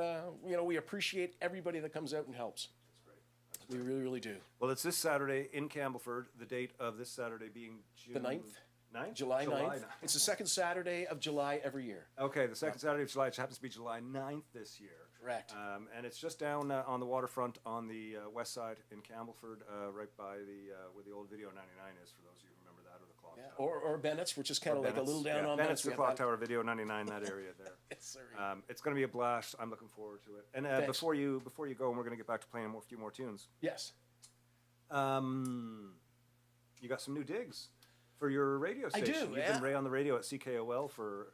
we appreciate everybody that comes out and helps. That's great. That's We great. really, really do. Well, it's this Saturday in Campbellford. The date of this Saturday being June The 9th? 9th? July 9th. It's the second Saturday of July every year. Okay, the second Saturday of July, which happens to be July 9th this year. Correct. And it's just down on the waterfront on the west side in Campbellford, right by where the old Video 99 is, for those of you who remember that, or the clock Yeah. tower. Or Bennett's, which is kind of like a Bennett's. little down Yeah, on Bennett's, the We have clock that- tower, Video 99, that area there. Yes, sir. It's going to be a blast. I'm looking forward to it. And Thanks. before you go, and we're going to get back to playing a few more tunes. Yes. You got some new digs for your radio I station. do, You've yeah. been Ray on the radio at CKOL for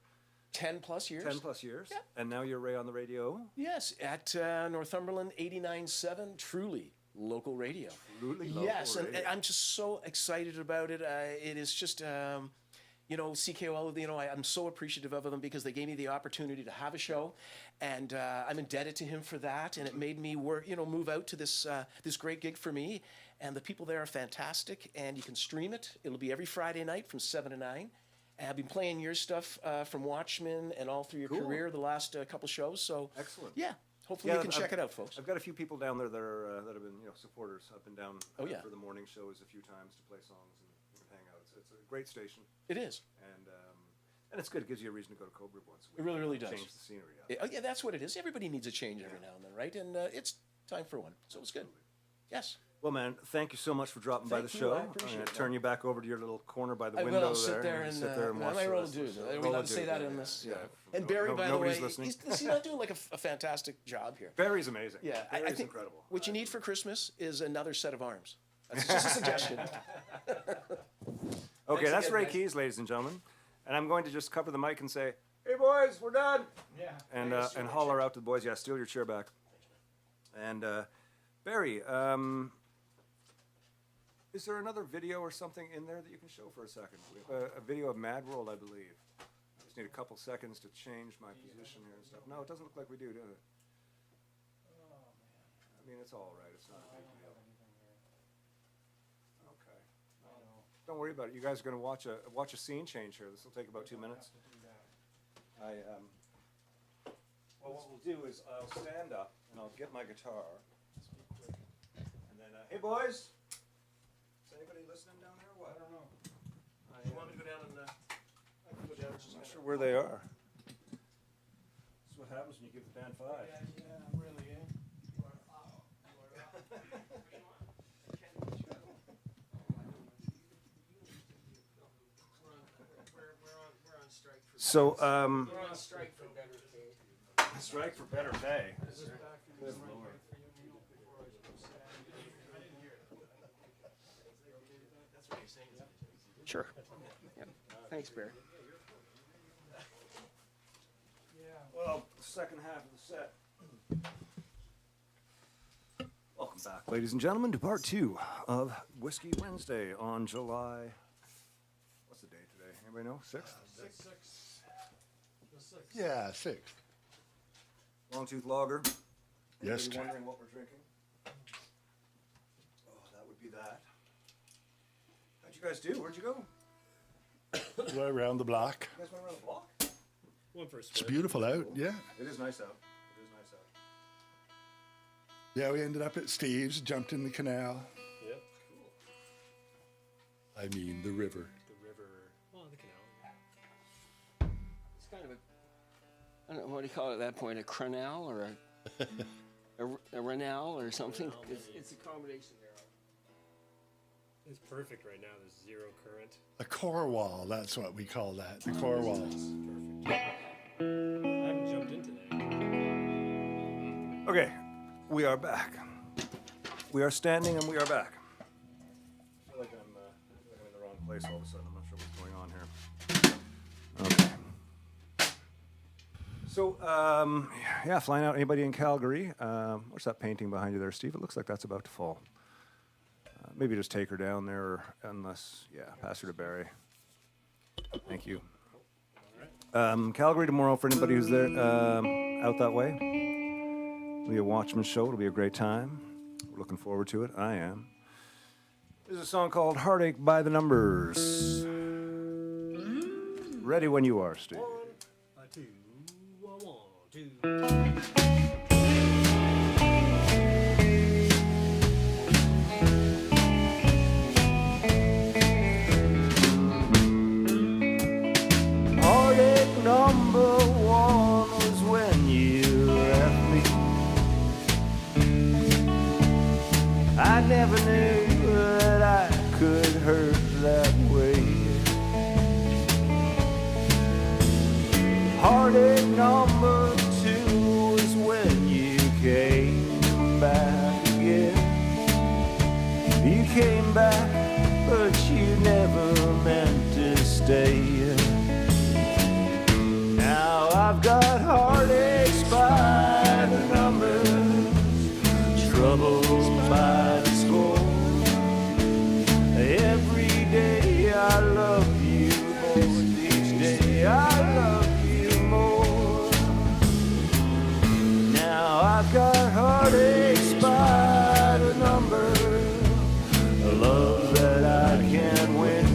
10 plus years. 10 plus years, Yeah. and now you're Ray on the radio. Yes, at Northumberland 89.7, truly local radio. Truly local Yes, and radio. I'm just so excited about it. It is just, CKOL, I'm so appreciative of them because they gave me the opportunity to have a show, and I'm indebted to him for that, and it made me work, move out to this great gig for me, and the people there are fantastic, and you can stream it. It'll be every Friday night from 7 to 9. And I've been playing your stuff from Watchmen and all through your Cool. career, the last couple shows, so. Excellent. Yeah, hopefully you can check it out, folks. I've got a few people down there that have been supporters up and down Oh, yeah. for the morning shows a few times to play songs and hang out. It's a great station, It is. and it's good. It gives you a reason to go to Cobra once a week. It really, really does. Change the scenery up. Oh, yeah, that's what it is. Everybody needs a change every now and then, right? And it's time for one. So it's good. Yes. Well, man, thank you so much for dropping by the Thank you. show. I I'm appreciate going it, to turn you back over to your little corner by the I window will sit there and, sit there and I watch might the roll a rest of the dude. show. Are we Roll allowed a to say dude, that yeah, in this? yeah. And Barry, by the way, Nobody's listening. he's not doing like a fantastic job here. Barry's amazing. Yeah, I Barry's think incredible. what you need for Christmas is another set of arms. That's just a suggestion. Okay, that's again, Ray guys. Keys, ladies and gentlemen. And I'm going to just cover the mic and say, "Hey, boys, we're done." Yeah. And holler out to the boys. Yeah, steal your chair back. And Barry, is there another video or something in there that you can show for a second? We have a video of Mad World, I believe. I just need a couple seconds to change my position here and stuff. No, it doesn't look like we do, does it? I mean, it's all right. It's not a big deal. Okay. Don't worry about it. You guys are going to watch a scene change here. This will take about 2 minutes. Well, what we'll do is I'll stand up and I'll get my guitar. And then, hey boys, is anybody listening down there? Or what? I don't know. You want me to go down and I can go down and just I'm not sure where they are. This is what happens when you give the band 5. Yeah, really, eh? We're on strike for. So, We're on strike for better pay. strike for better pay. Is this back in the right here for you, Neil, before I go sit? I didn't hear it. That's what you're saying. Sure. Yep. Thanks, Barry. Yeah. Well, second half of the set. Welcome back, ladies and gentlemen, to part 2 of Whiskey Wednesday on July. What's the date today? Anybody know? 6th? The sixth. Yeah, 6. Longtooth Lager. Yes. Anybody wondering what we're drinking? Oh, that would be that. How'd you guys do? Where'd you go? Right around the block. You guys went around the block? It's beautiful out, yeah. It is nice out. It is nice out. Yeah, we ended up at Steve's, jumped in the canal. Yep. I mean, the river. The river. Well, the canal. It's kind of a, I don't know, what do you call it at that point? A crenelle or a renelle or something? It's a combination there. It's perfect right now. There's zero current. A core wall, that's what we call that, the core wall. Perfect. I haven't jumped into that. Okay, we are back. We are standing and we are back. I feel like I'm in the wrong place all of a sudden. I'm not sure what's going on here. Okay. So, yeah, flying out. Anybody in Calgary? What's that painting behind you there, Steve? It looks like that's about to fall. Maybe just take her down there, unless, yeah, pass her to Barry. Thank you. Calgary tomorrow for anybody who's there out that way. It'll be a Watchman show. It'll be a great time. We're looking forward to it. I am. There's a song called Heartache by the Numbers. Ready when you are, Steve. 1, 2, 1, 2. Heartache number 1 was when you left me. I never knew that I could hurt that way. Heartache number 2 was when you came back again. You came back, but you never meant to stay. Now I've got heartaches by the numbers, troubles by the score. Every day I love you more, each day I love you more. Now I've got heartaches by the numbers, a love that I can't win.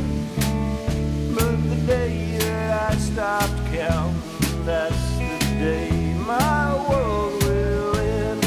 But the day that I stopped counting, that's the day my world will end.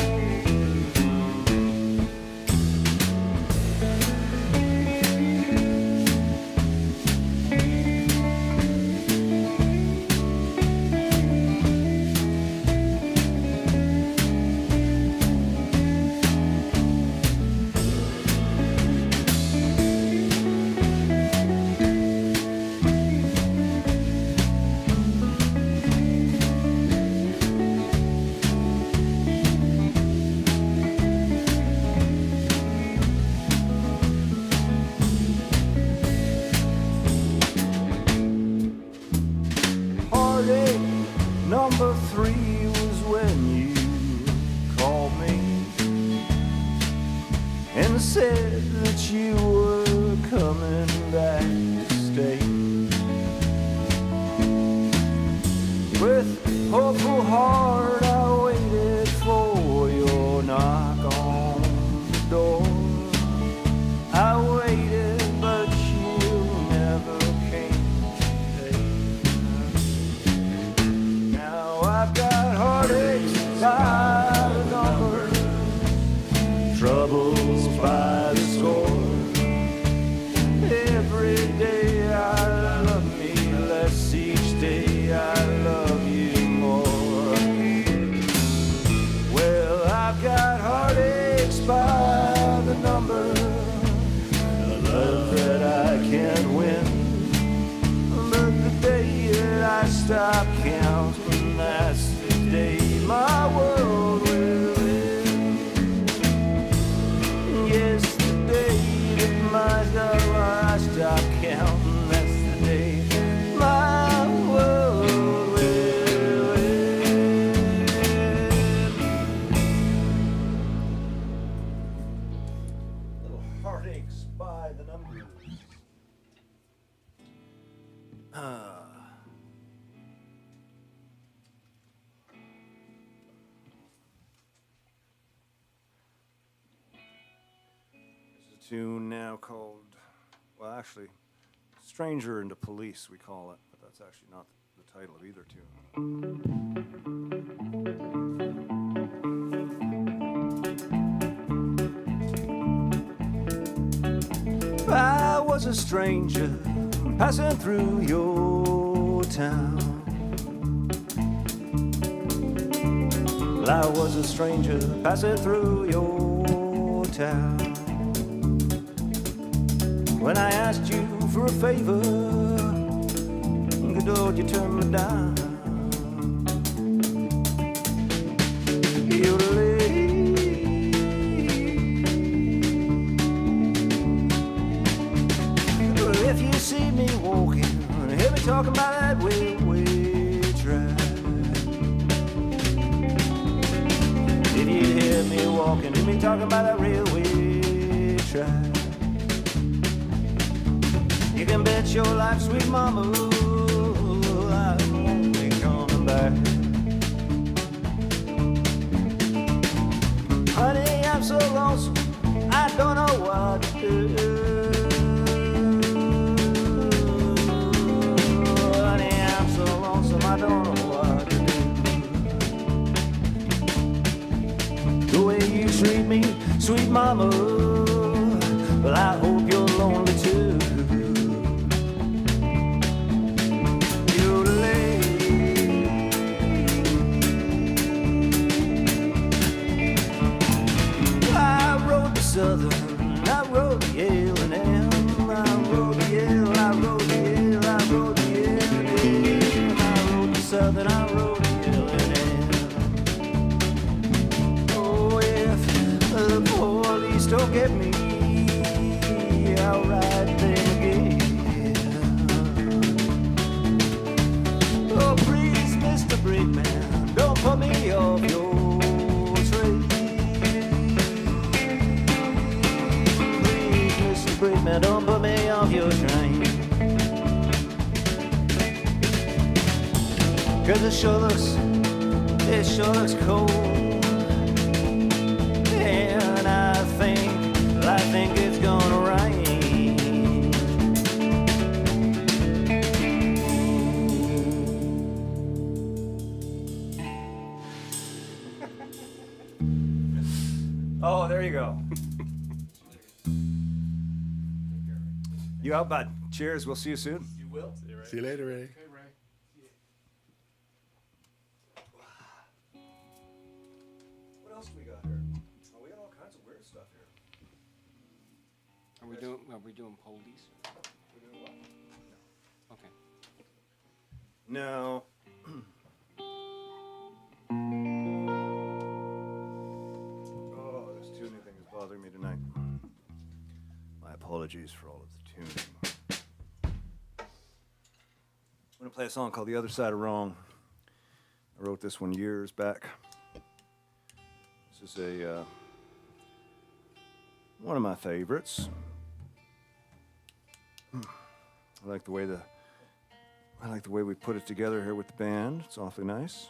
Heartache number 3 was when you called me and said that you were coming back to stay. With hopeful heart I waited for your knock on the door. I waited, but you never came today. Now I've got heartaches by the numbers, troubles by the score. Every day I love me less, each day I love you more. Well, I've got heartaches by the numbers, a love that I can't win. But the day that I stop counting, that's the day my world will end. Yes, the day that I stop counting, that's the day my world will end. Little heartaches by the numbers. There's a tune now called, well, actually, Stranger into Police, we call it, but that's actually not the title of either tune. I was a stranger passing through your town. Well, I was a stranger passing through your town. When I asked you for a favor, good Lord, you turned me down. If you see me walking, hear me talking about that railway track. If you hear me walking, hear me talking about that railway track. You can bet your life, sweet mama, I won't be coming back. Honey, I'm so lonesome, I don't know what to do. Honey, I'm so lonesome, I don't know what to do. The way you treat me, sweet mama, well, I hope you're lonely too. Southern, I rode the L&M, I rode the L, I rode the L, I rode the L&M, I rode the Southern, I rode the L&M. Oh, if the police don't get me, I'll ride them again. Oh, please, Mr. Brakeman, don't put me off your train. Man, don't put me off your train. 'Cause it sure looks cold. And I think it's gonna rain. Oh, there you go. You out, bud? Cheers. We'll see you soon. You will? See you later, Ray. Okay, Ray. What else do we got here? Oh, we got all kinds of weird stuff here. Are we doing police? We're doing what? Okay. No. Oh, this tuning thing is bothering me tonight. My apologies for all of the tuning. I'm going to play a song called The Other Side of Wrong. I wrote this one years back. This is one of my favorites. I like the way we put it together here with the band. It's awfully nice.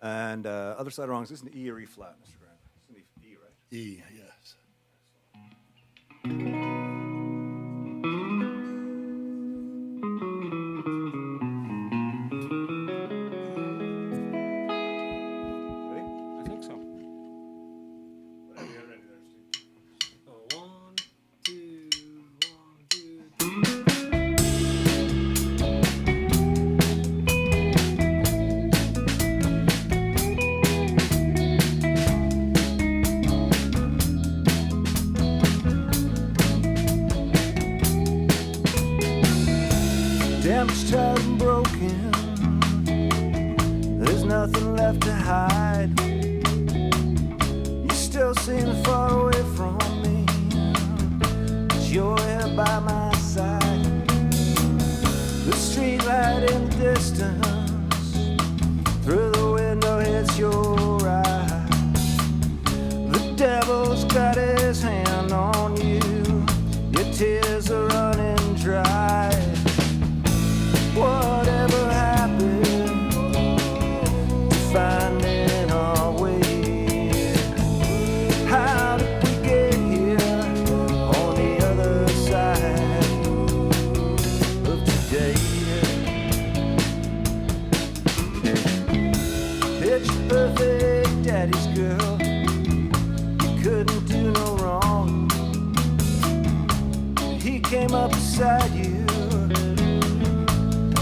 And Other Side of Wrongs, this is an E or E flat, Mr. Grant. It's an E, right? E, yes. Ready? I think so. Whatever you're ready there, Steve. Oh, 1, 2, 1, 2, 3. Damaged, tired, and broken. There's nothing left to hide. You still seem far away from me, but you're here by my side. The street light in the distance, through the window hits your eye. The devil's got his hand on you, your tears are running dry. Whatever happened to finding our way? How did we get here on the other side? came up beside you,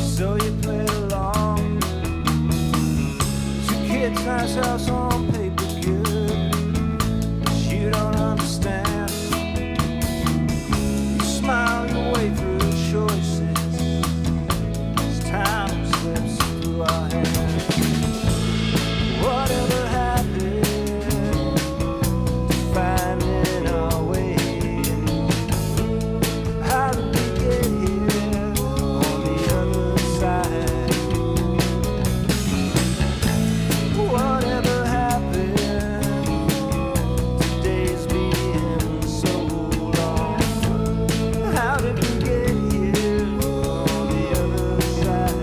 so you played along. It's your kid's nice house on paper good, but you don't understand. You smile your way through choices as time slips through our hands. Whatever happened to finding our way? How did we get here on the other side? Whatever happened to days being so long? How did we get here on the other side?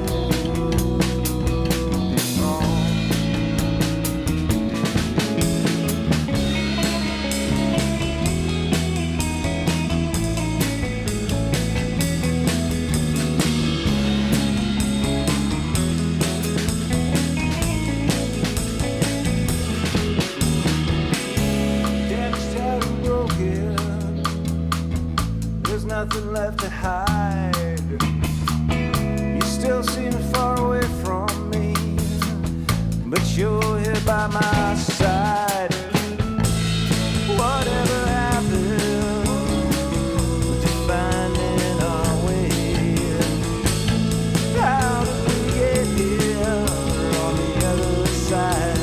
Damaged out and broken, there's nothing left to hide. You still seem far away from me, but you're here by my side. Whatever happened to finding our way? How did we get here on the other side?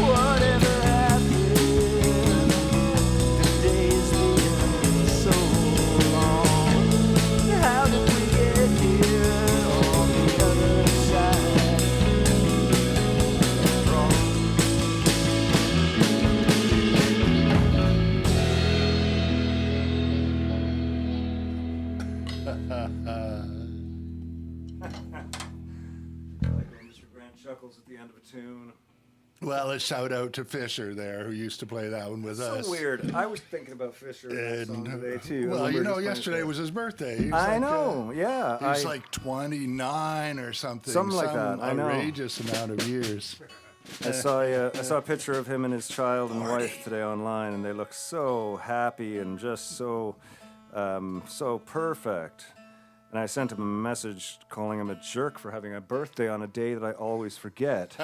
Whatever happened to days being so long? How did we get here on the other side? Wrong. Like when Mr. Grant chuckles at the end of a tune. Well, a shout out to Fisher there, who used to play that one with us. So weird. I was thinking about Fisher in that song today too. Well, When we you were know, just yesterday playing was his birthday. He was I like, know, yeah. He was I- like 29 or something. Something like some that, I know. outrageous amount of years. I saw a picture of him and his child and wife today online, and they look so happy and just so perfect. And I sent him a message calling him a jerk for having a birthday on a day that I always forget.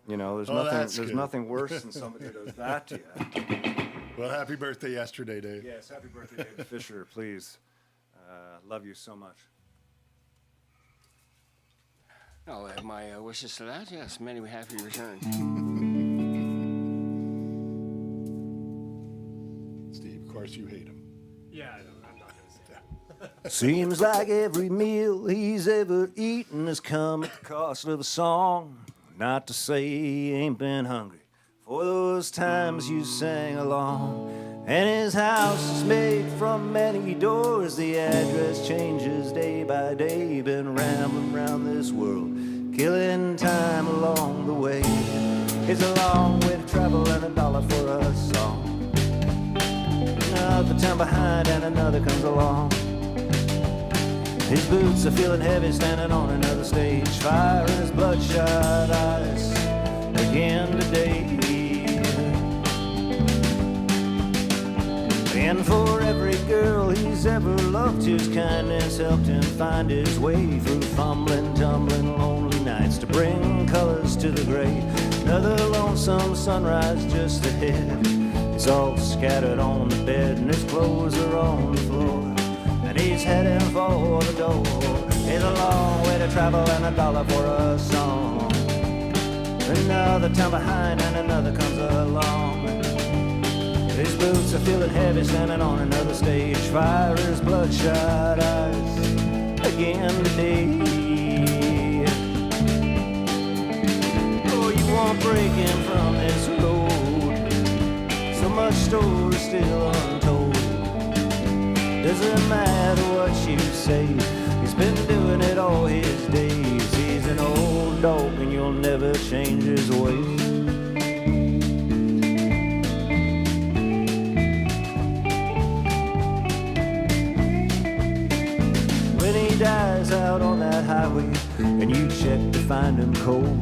You know, there's Oh, that's there's good. nothing worse than somebody who does that to you. Well, happy birthday yesterday, Dave. Yes, happy birthday, David Fisher, please. Love you so much. I'll add my wishes to that. Yes, many happy returns. Steve, of course you hate him. Yeah, I don't, I'm not going to say that. Seems like every meal he's ever eaten has come at the cost of a song. Not to say he ain't been hungry for those times you sang along. And his house is made from many doors. The address changes day by day. Been rambling around this world, killing time along the way. It's a long way to travel and $1 for a song. Another time behind and another comes along. His boots are feeling heavy, standing on another stage. Fire in his bloodshot eyes again today. And for every girl he's ever loved, his kindness helped him find his way through fumbling, tumbling, lonely nights to bring colors to the gray. Another lonesome sunrise just ahead. He's all scattered on the bed and his clothes are on the floor. And he's heading for the door. It's a long way to travel and $1 for a song. Another time behind and another comes along. His boots are feeling heavy, standing on another stage. Fire his bloodshot eyes again today. Oh, you won't break him from this road. So much story still untold. Doesn't matter what you say, he's been doing it all his days. He's an old dog and you'll never change his ways. When he dies out on that highway and you check to find him cold,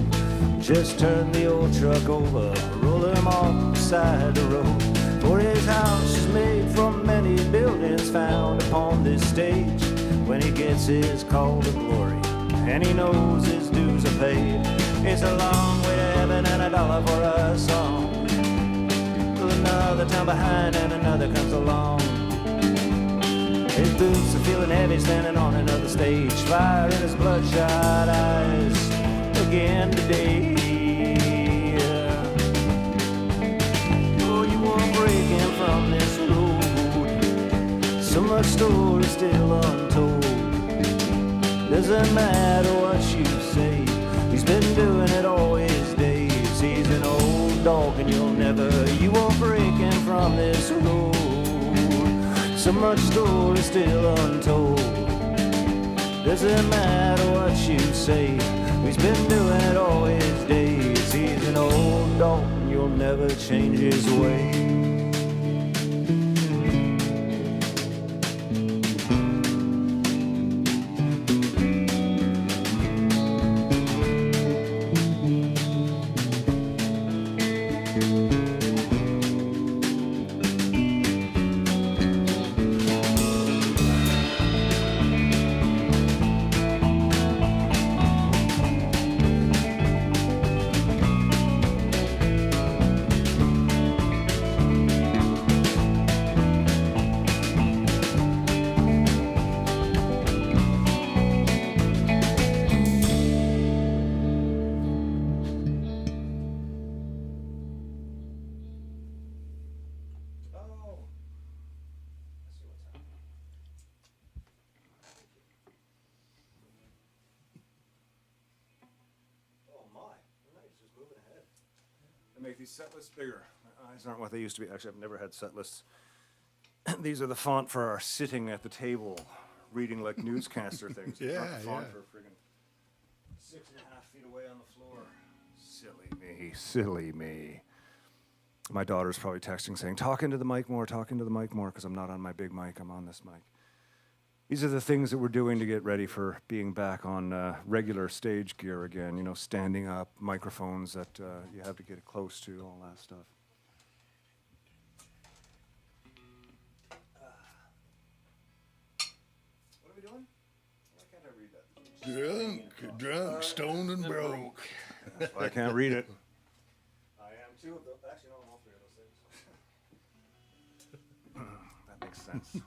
just turn the old truck over, roll him off beside the road. For his house is made is found upon this stage when he gets his call to glory, and he knows his dues are paid. It's a long way to heaven and $1 for a song. Another town behind and another comes along. His boots are feeling heavy standing on another stage, fire in his bloodshot eyes again today. Oh, you won't break him from this road. So much story still untold. Doesn't matter what you say, he's been doing it all his days. He's an old dog and you won't break him from this road. So much story still untold. Doesn't matter what you say, he's been doing it all his days. He's an old dog and you'll never change his way. Make these set lists bigger. My eyes aren't what they used to be. Actually, I've never had set lists. These are the font for our sitting at the table, reading like newscaster things. It's not the font for friggin' 6.5 feet away on the floor. Silly me. My daughter's probably texting saying, talk into the mic more, because I'm not on my big mic, I'm on this mic. These are the things that we're doing to get ready for being back on regular stage gear again, you know, standing up, microphones that you have to get close to, all that stuff. What are we doing? Why can't I read that? Drunk, stoned, and broke. I can't read it. I am two of those. Actually, no, I'm all three of those things. That makes sense.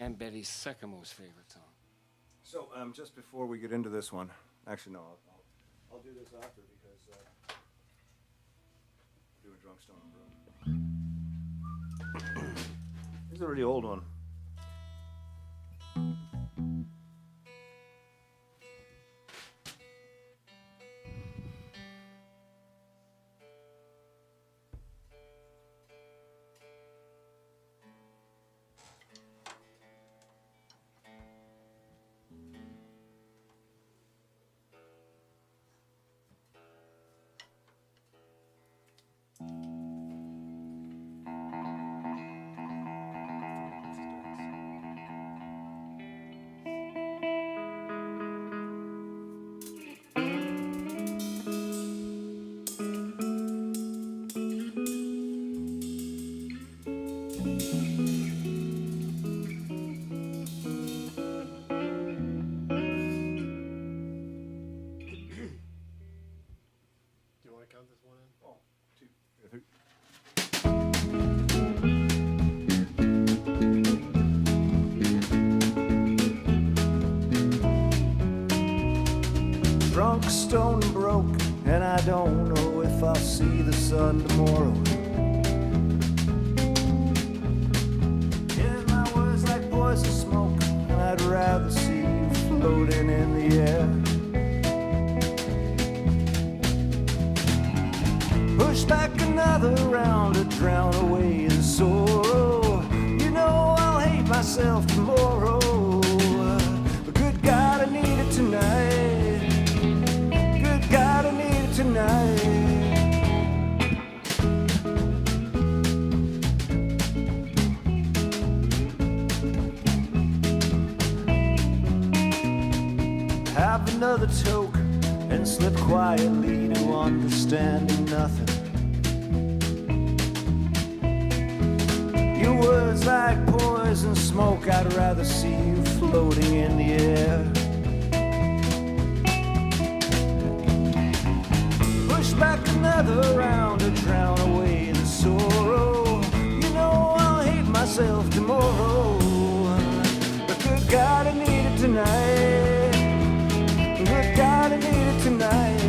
And Betty's second most favorite song. So, just before we get into this one, actually, no, I'll do this after because do a drunk stone and broke. This is a really old one. Drunk, stoned, and broke, and I don't know if I'll see the sun tomorrow. Yeah, my words like poison smoke, and I'd rather see you floating in the air. Push back another round to drown away the sorrow. You know I'll hate myself tomorrow, but good God, I need it tonight. God, I need it tonight. Have another toke and slip quietly to understanding nothing. Your words like poison noise and smoke, I'd rather see you floating in the air. Push back another round to drown away the sorrow. You know I'll hate myself tomorrow. But good God, I need it tonight. Good God, I need it tonight.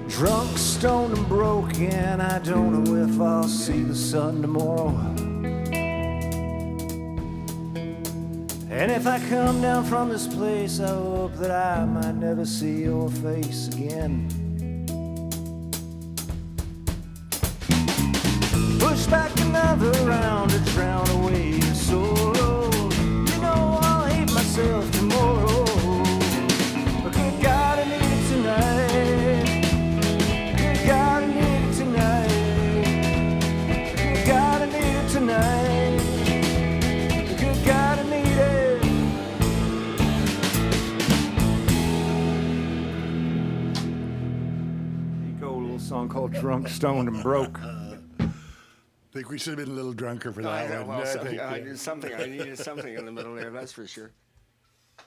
Drunk, stoned, and broken, I don't know if I'll see the sun tomorrow. And if I come down from this place, I hope that I might never see your face again. Push back another round to drown away the sorrow. You know I'll hate myself tomorrow. But good God, I need it tonight. Good God, I need it tonight. Good God, I need it tonight. Good God, I need it. There you go, a little song called Drunk, Stoned, and Broke. I think we should have been a little drunker for that one. Well, I something, think, I yeah. did something. I needed something in the middle there, that's for sure. Oh,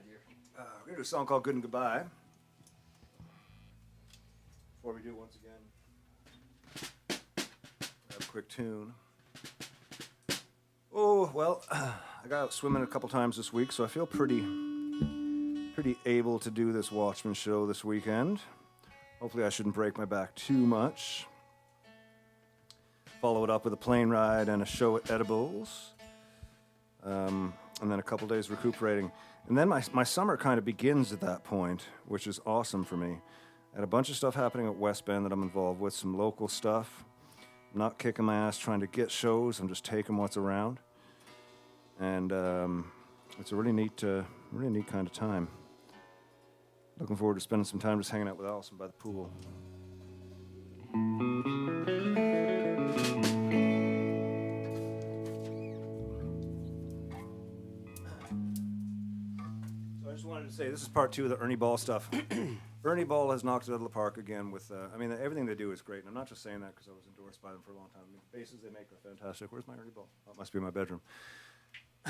dear. We're going to do a song called Good and Goodbye. Before we do, once again, have a quick tune. Oh, well, I got out swimming a couple times this week, so I feel pretty able to do this Watchmen show this weekend. Hopefully I shouldn't break my back too much. Follow it up with a plane ride and a show at Edibles. And then a couple days recuperating. And then my summer kind of begins at that point, which is awesome for me. I had a bunch of stuff happening at West Bend that I'm involved with, some local stuff. I'm not kicking my ass trying to get shows, I'm just taking what's around. And it's a really neat kind of time. Looking forward to spending some time just hanging out with Allison by the pool. I just wanted to say, this is part 2 of the Ernie Ball stuff. Ernie Ball has knocked it out of the park again with, everything they do is great. And I'm not just saying that because I was endorsed by them for a long time. I mean, the bases they make are fantastic. Where's my Ernie Ball? Oh, it must be in my bedroom.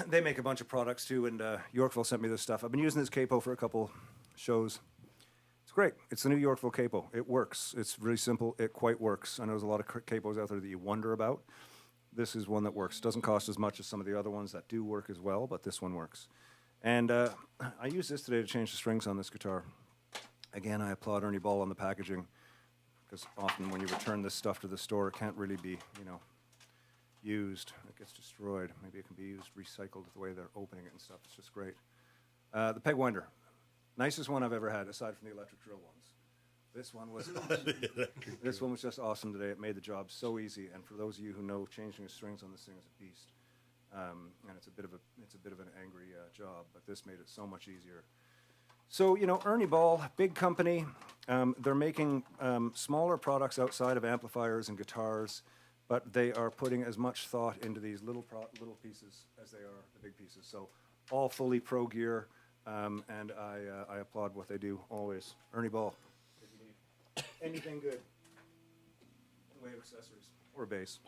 They make a bunch of products too, and Yorkville sent me this stuff. I've been using this capo for a couple shows. It's great. It's the new Yorkville capo. It works. It's really simple. It quite works. I know there's a lot of capos out there that you wonder about. This is one that works. Doesn't cost as much as some of the other ones that do work as well, but this one works. And I used this today to change the strings on this guitar. Again, I applaud Ernie Ball on the packaging, because often when you return this stuff to the store, it can't really be, used. It gets destroyed. Maybe it can be used, recycled the way they're opening it and stuff. It's just great. The peg winder. Nicest one I've ever had, aside from the electric drill ones. This one was awesome. This one was just awesome today. It made the job so easy. And for those of you who know, changing the strings on this thing is a beast. And it's a bit of an angry job, but this made it so much easier. So, Ernie Ball, big company. They're making smaller products outside of amplifiers and guitars, but they are putting as much thought into these little pieces as they are the big pieces. So, all fully pro gear, and I applaud what they do always. Ernie Ball, if you need anything good in the way of accessories or bass.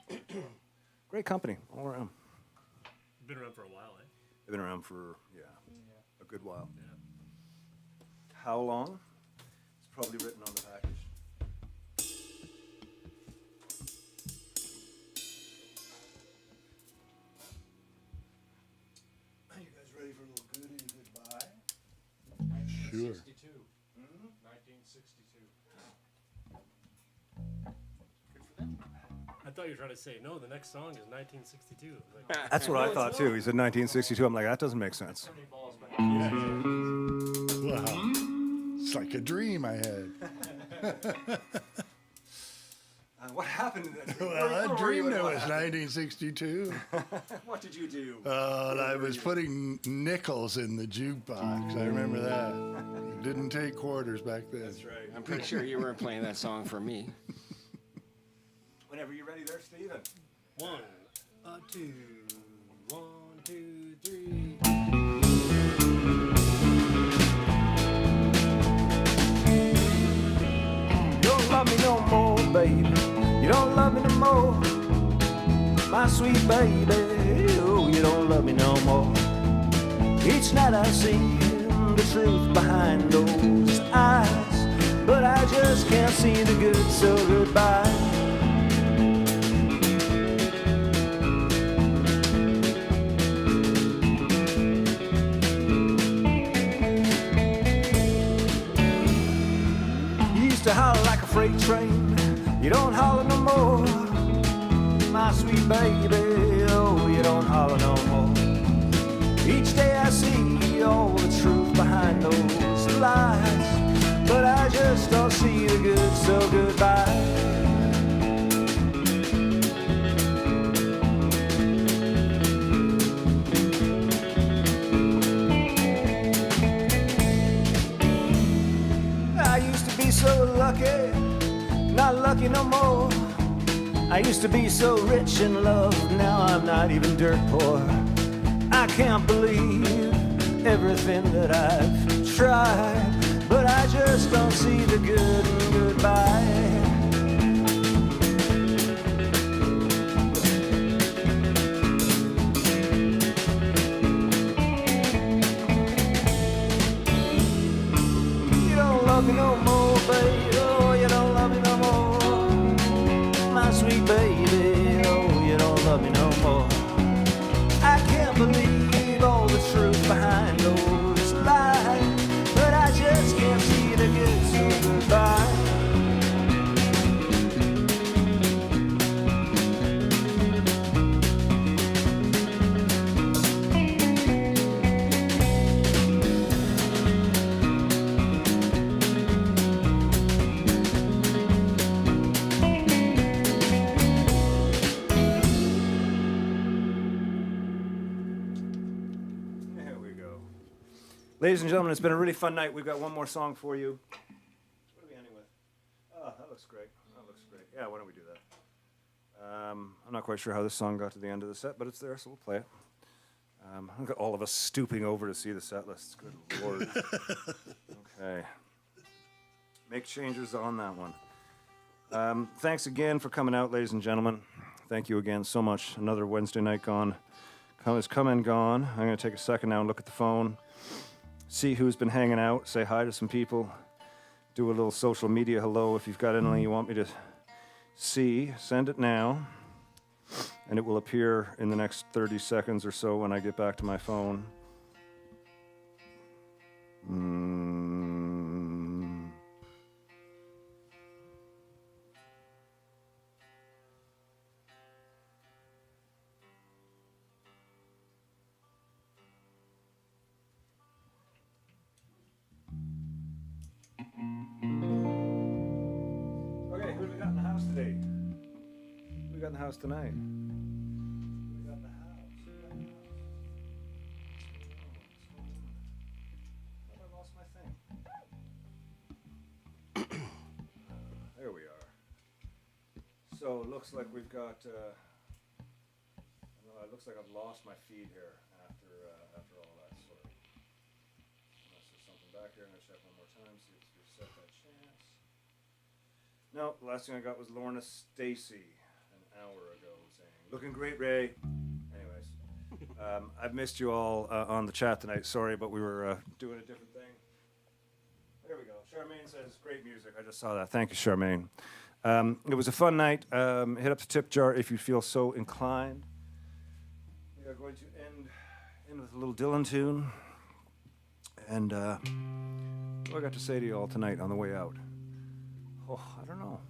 Great company all around. Been around for a while, eh? They've been around for, a good while. Yeah. How long? It's probably written on the package. Are you guys ready for a little good and goodbye? Sure. 1962. 1962. I thought you were trying to say, no, the next song is 1962. Like, That's what I thought too. He said 1962. I'm like, that doesn't make sense. Ernie Ball's back. Wow. It's like a dream I had. What happened? Well, I dreamed it was 1962. What did you do? And I was putting nickels in the jukebox. I remember that. It didn't take quarters back then. That's right. I'm pretty sure you weren't playing that song for me. Whenever you're ready there, Stephen. 1, 2, 1, 2, 3. You don't love me no more, baby. You don't love me no more. My sweet baby, oh, you don't love me no more. Each night I see the truth behind those eyes, but I just can't see the good, so goodbye. To holler like a freight train, you don't holler no more. My sweet baby, oh, you don't holler no more. Each day I see all the truth behind those lies, but I just don't see the good, so goodbye. So lucky, not lucky no more. I used to be so rich in love, now I'm not even dirt poor. I can't believe everything that I've tried, but I just don't see the good and goodbye. Love me no more, baby. Oh, you don't love me no more. My sweet baby. Oh, you don't love me no more. I can't believe all the truth behind those lies, but I just can't see the good, so goodbye. Ladies and gentlemen, it's been a really fun night. We've got one more song for you. What are we ending with? Oh, that looks great. That looks great. Yeah, why don't we do that? I'm not quite sure how this song got to the end of the set, but it's there, so we'll play it. Look at all of us stooping over to see the set list. Good Lord. Okay. Make changes on that one. Thanks again for coming out, ladies and gentlemen. Thank you again so much. Another Wednesday night gone. Has come and gone. I'm going to take a second now and look at the phone. See who's been hanging out, say hi to some people, do a little social media hello. If you've got anything you want me to see, send it now, and it will appear in the next 30 seconds or so when I get back to my phone. Today. We got in the house tonight. We got in the house. I lost my thing. There we are. So it looks like we've got. It looks like I've lost my feed here after all that sort. Unless there's something back here, I'm gonna check one more time, see if it's reset that chance. No, the last thing I got was Lorna Stacy an hour ago saying, "Looking great, Ray." Anyways, I've missed you all on the chat tonight. Sorry, but we were doing a different thing. There we go. Charmaine says, "Great music." I just saw that. Thank you, Charmaine. It was a fun night. Hit up the tip jar if you feel so inclined. We are going to end with a little Dylan tune. And what do I got to say to you all tonight on the way out? Oh, I don't know.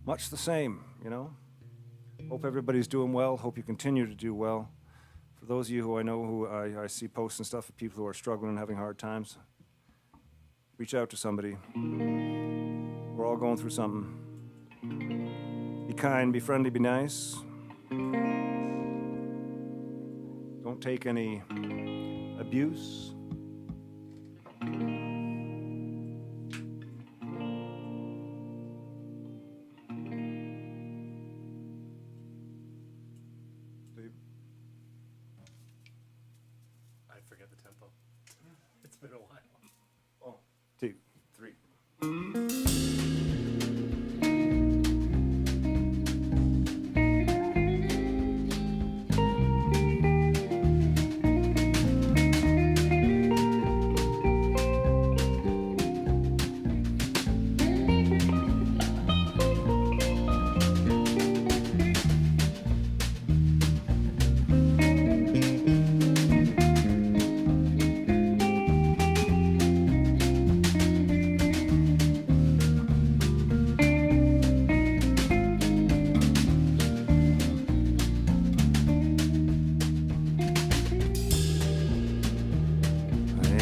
Much the same, you know. Hope everybody's doing well. Hope you continue to do well. For those of you who I know who I see posting stuff of people who are struggling and having hard times, reach out to somebody. We're all going through something. kind, be friendly, be nice. Don't take any abuse. I forget the tempo. It's been a while. 1, 2, 3.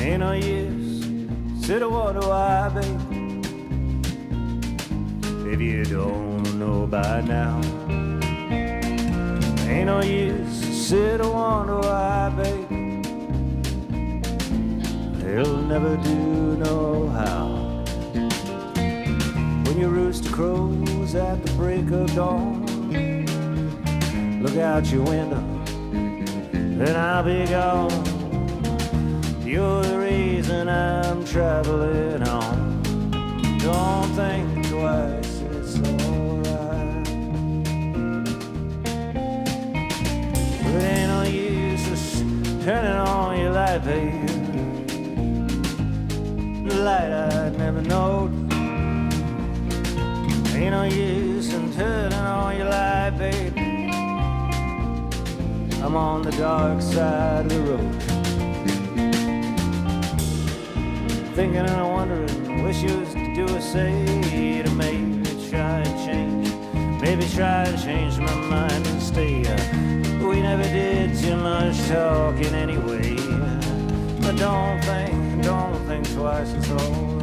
Ain't no use, sit and wonder why, babe. If you don't know by now. Ain't no use, sit and wonder why, babe. They'll never do no how. When your rooster crows at the break of dawn, look out your window, then I'll be gone. You're the reason I'm traveling on. Don't think twice, it's alright. But it ain't no use just turning on your light, babe. The light I never knowed. Ain't no use in turning on your light, babe. I'm on the dark side of the road. Thinking and wondering, wish you was to do or say to maybe try and change. Maybe try and change my mind and stay. We never did too much talking anyway. But don't think twice, it's alright.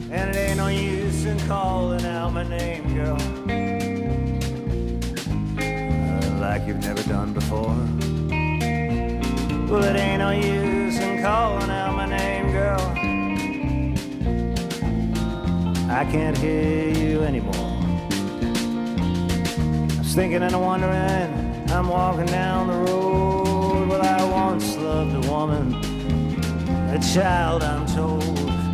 And it ain't no use in calling out my name, girl, like you've never done before. Well, it ain't no use in calling out my name, girl. I can't hear you anymore. I was thinking and wondering, I'm walking down the road. Well, I once loved a woman, a child, I'm told.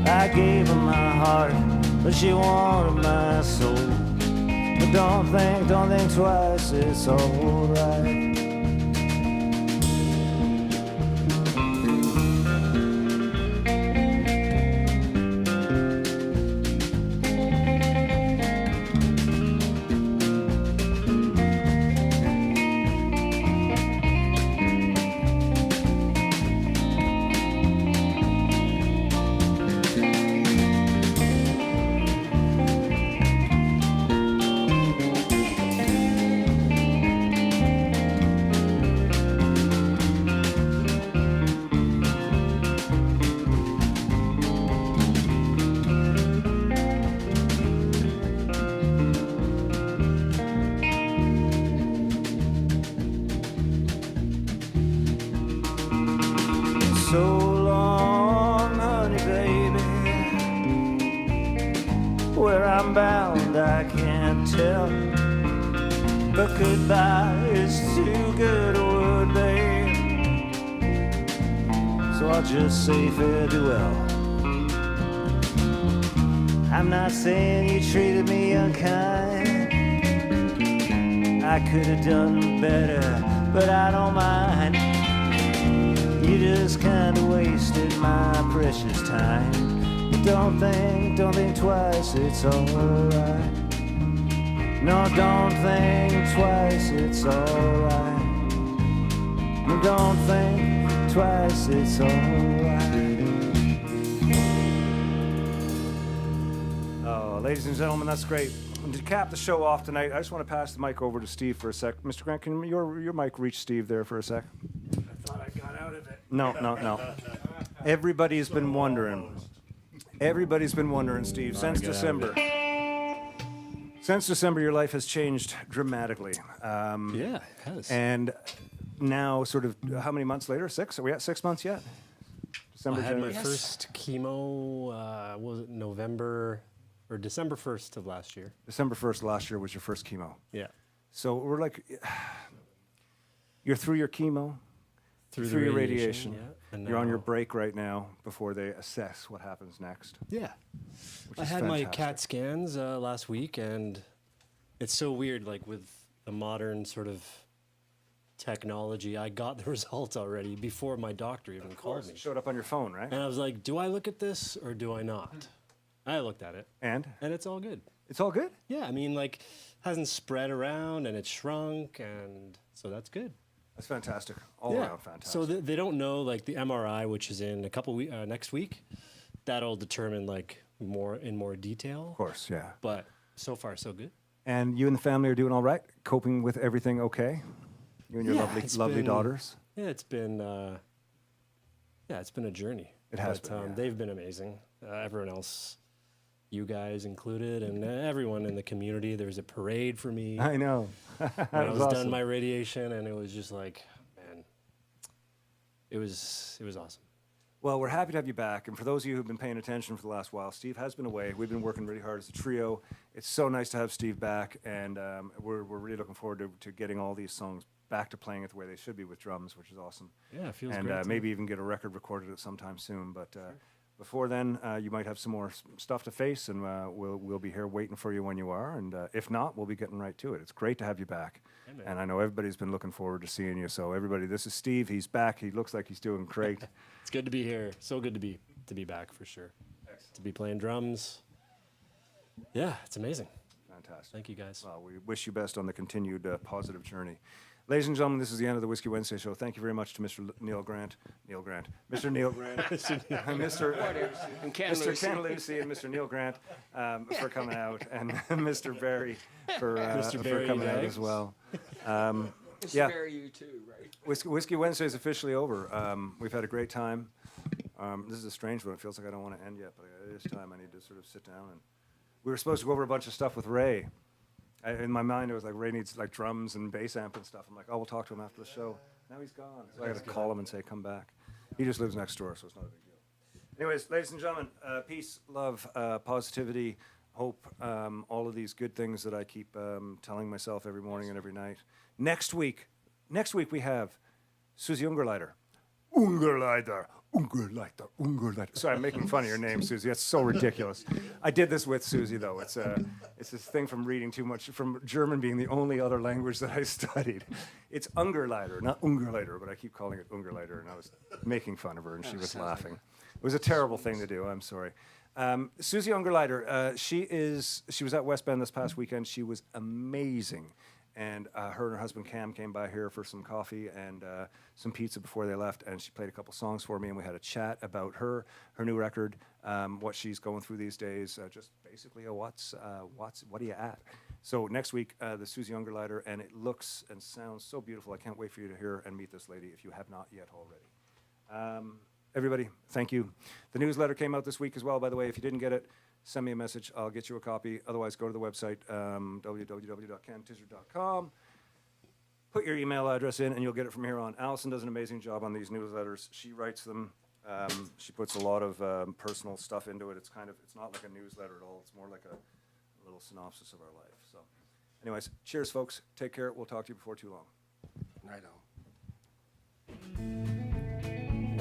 I gave her my heart, but she wanted my soul. But don't think twice, it's alright. So long, honey, baby. Where I'm bound, I can't tell. But goodbye is too good a word, babe. So I'll just say farewell. I'm not saying you treated me unkind. I could have done better, but I don't mind. You just kinda wasted my precious time. Don't think twice, it's alright. No, don't think twice, it's alright. No, don't think twice, it's alright. Oh, ladies and gentlemen, that's great. And to cap the show off tonight, I just want to pass the mic over to Steve for a sec. Mr. Grant, can your mic reach Steve there for a sec? I thought I got out of it. No. Everybody's been wondering. Everybody's been wondering, Steve, since December. Since December, your life has changed dramatically. Yeah, it has. And now, sort of, how many months later? 6? Are we at 6 months yet? December, I had my January. first chemo, was it November or December 1st of last year? December 1st last year was your first chemo. Yeah. So we're like, you're through your chemo, Through your radiation. yeah. And You're on your now- break right now before they assess what happens next. Yeah. Which I is had my fantastic. CAT scans last week, and it's so weird, like with the modern sort of technology, I got the results already before my doctor even called me. It showed up on your phone, right? And I was like, do I look at this or do I not? I looked at it, And and it's all good. it's all good? Yeah, I mean, like, hasn't spread around, and it's shrunk, and so that's good. That's fantastic. All around fantastic. So they don't know, like, the MRI, which is in a couple next week. That'll determine, like, more detail. Of course, yeah. But so far, so good. And you and the family are doing all right? Coping with everything okay? You and your Yeah, lovely, it's lovely been- daughters? Yeah, it's been a journey. It has But, been, yeah. They've been amazing. Everyone else, you guys included, and everyone in the community. There was a parade for me I know. when I was done my radiation, and it was just like, man, it was awesome. Well, we're happy to have you back. And for those of you who've been paying attention for the last while, Steve has been away. We've been working really hard as a trio. It's so nice to have Steve back, and we're really looking forward to getting all these songs back to playing it the way they should be with drums, which is awesome. Yeah, it feels And great. maybe even get a record recorded at some time soon. But before then, you might have some more stuff to face, and we'll be here waiting for you when you are. And if not, we'll be getting right to it. It's great to have you back. Amen. And I know everybody's been looking forward to seeing you. So everybody, this is Steve. He's back. He looks like he's doing great. It's good to be here. So good to be back for sure. To be playing drums. Yeah, it's amazing. Fantastic. Thank you guys. Well, we wish you best on the continued positive journey. Ladies and gentlemen, this is the end of the Whiskey Wednesday show. Thank you very much to Mr. Neil Grant, Mr. Neil Grant, And Ken Mr. Lucy. Ken Lucy and Mr. Neil Grant for coming out, and Mr. Barry for Barry coming out Knight. as well. Mr. Yeah. Barry, you too, right? Whiskey Wednesday is officially over. We've had a great time. This is a strange one. It feels like I don't want to end yet, but it is time. I need to sort of sit down. And we were supposed to go over a bunch of stuff with Ray. In my mind, it was like Ray needs like drums and bass amp and stuff. I'm like, oh, we'll talk to him after the show. Now he's gone. So I got to call him and say, come back. He just lives next door, so it's not a big deal. Anyways, ladies and gentlemen, peace, love, positivity, hope, all of these good things that I keep telling myself every morning and every night. Next week we have Susie Ungerleider. Ungerleider. Sorry, I'm making fun of your name, Susie. That's so ridiculous. I did this with Susie, though. It's this thing from reading too much, from German being the only other language that I studied. It's Ungerleider, not Ungerleider, but I keep calling it Ungerleider, and I was making fun of her, and she was laughing. It was a terrible thing to do. I'm sorry. Susie Ungerleider, she was at West Bend this past weekend. She was amazing. And her and her husband Cam came by here for some coffee and some pizza before they left, and she played a couple songs for me, and we had a chat about her new record, what she's going through these days, just basically a what are you at? So next week, the Susie Ungerleider, and it looks and sounds so beautiful. I can't wait for you to hear and meet this lady if you have not yet already. Everybody, thank you. The newsletter came out this week as well, by the way. If you didn't get it, send me a message. I'll get you a copy. Otherwise, go to the website, www.kentizard.com. Put your email address in, and you'll get it from here on. Allison does an amazing job on these newsletters. She writes them. She puts a lot of personal stuff into it. It's not like a newsletter at all. It's more like a little synopsis of our life. So, anyways, cheers, folks. Take care. We'll talk to you before too long. Right on.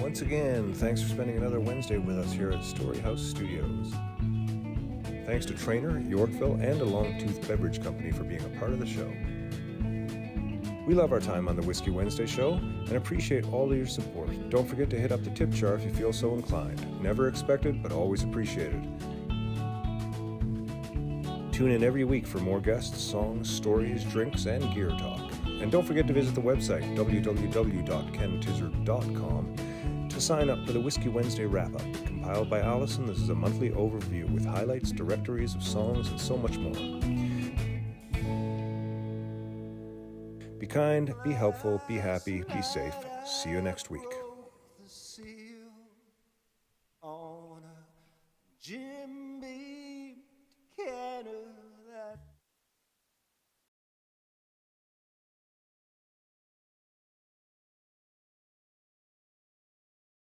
Once again, thanks for spending another Wednesday with us here at Storyhouse Studios. Thanks to Trainer, Yorkville, and a Longtooth Beverage Company for being a part of the show. We love our time on the Whiskey Wednesday show and appreciate all of your support. Don't forget to hit up the tip jar if you feel so inclined. Never expected, but always appreciated. Tune in every week for more guests, songs, stories, drinks, and gear talk. And don't forget to visit the website, www.kentizzard.com, to sign up for the Whiskey Wednesday wrap-up. Compiled by Allison, this is a monthly overview with highlights, directories of songs, and so much more. Be kind, be helpful, be happy, be safe. See you next week. The seal on a Jim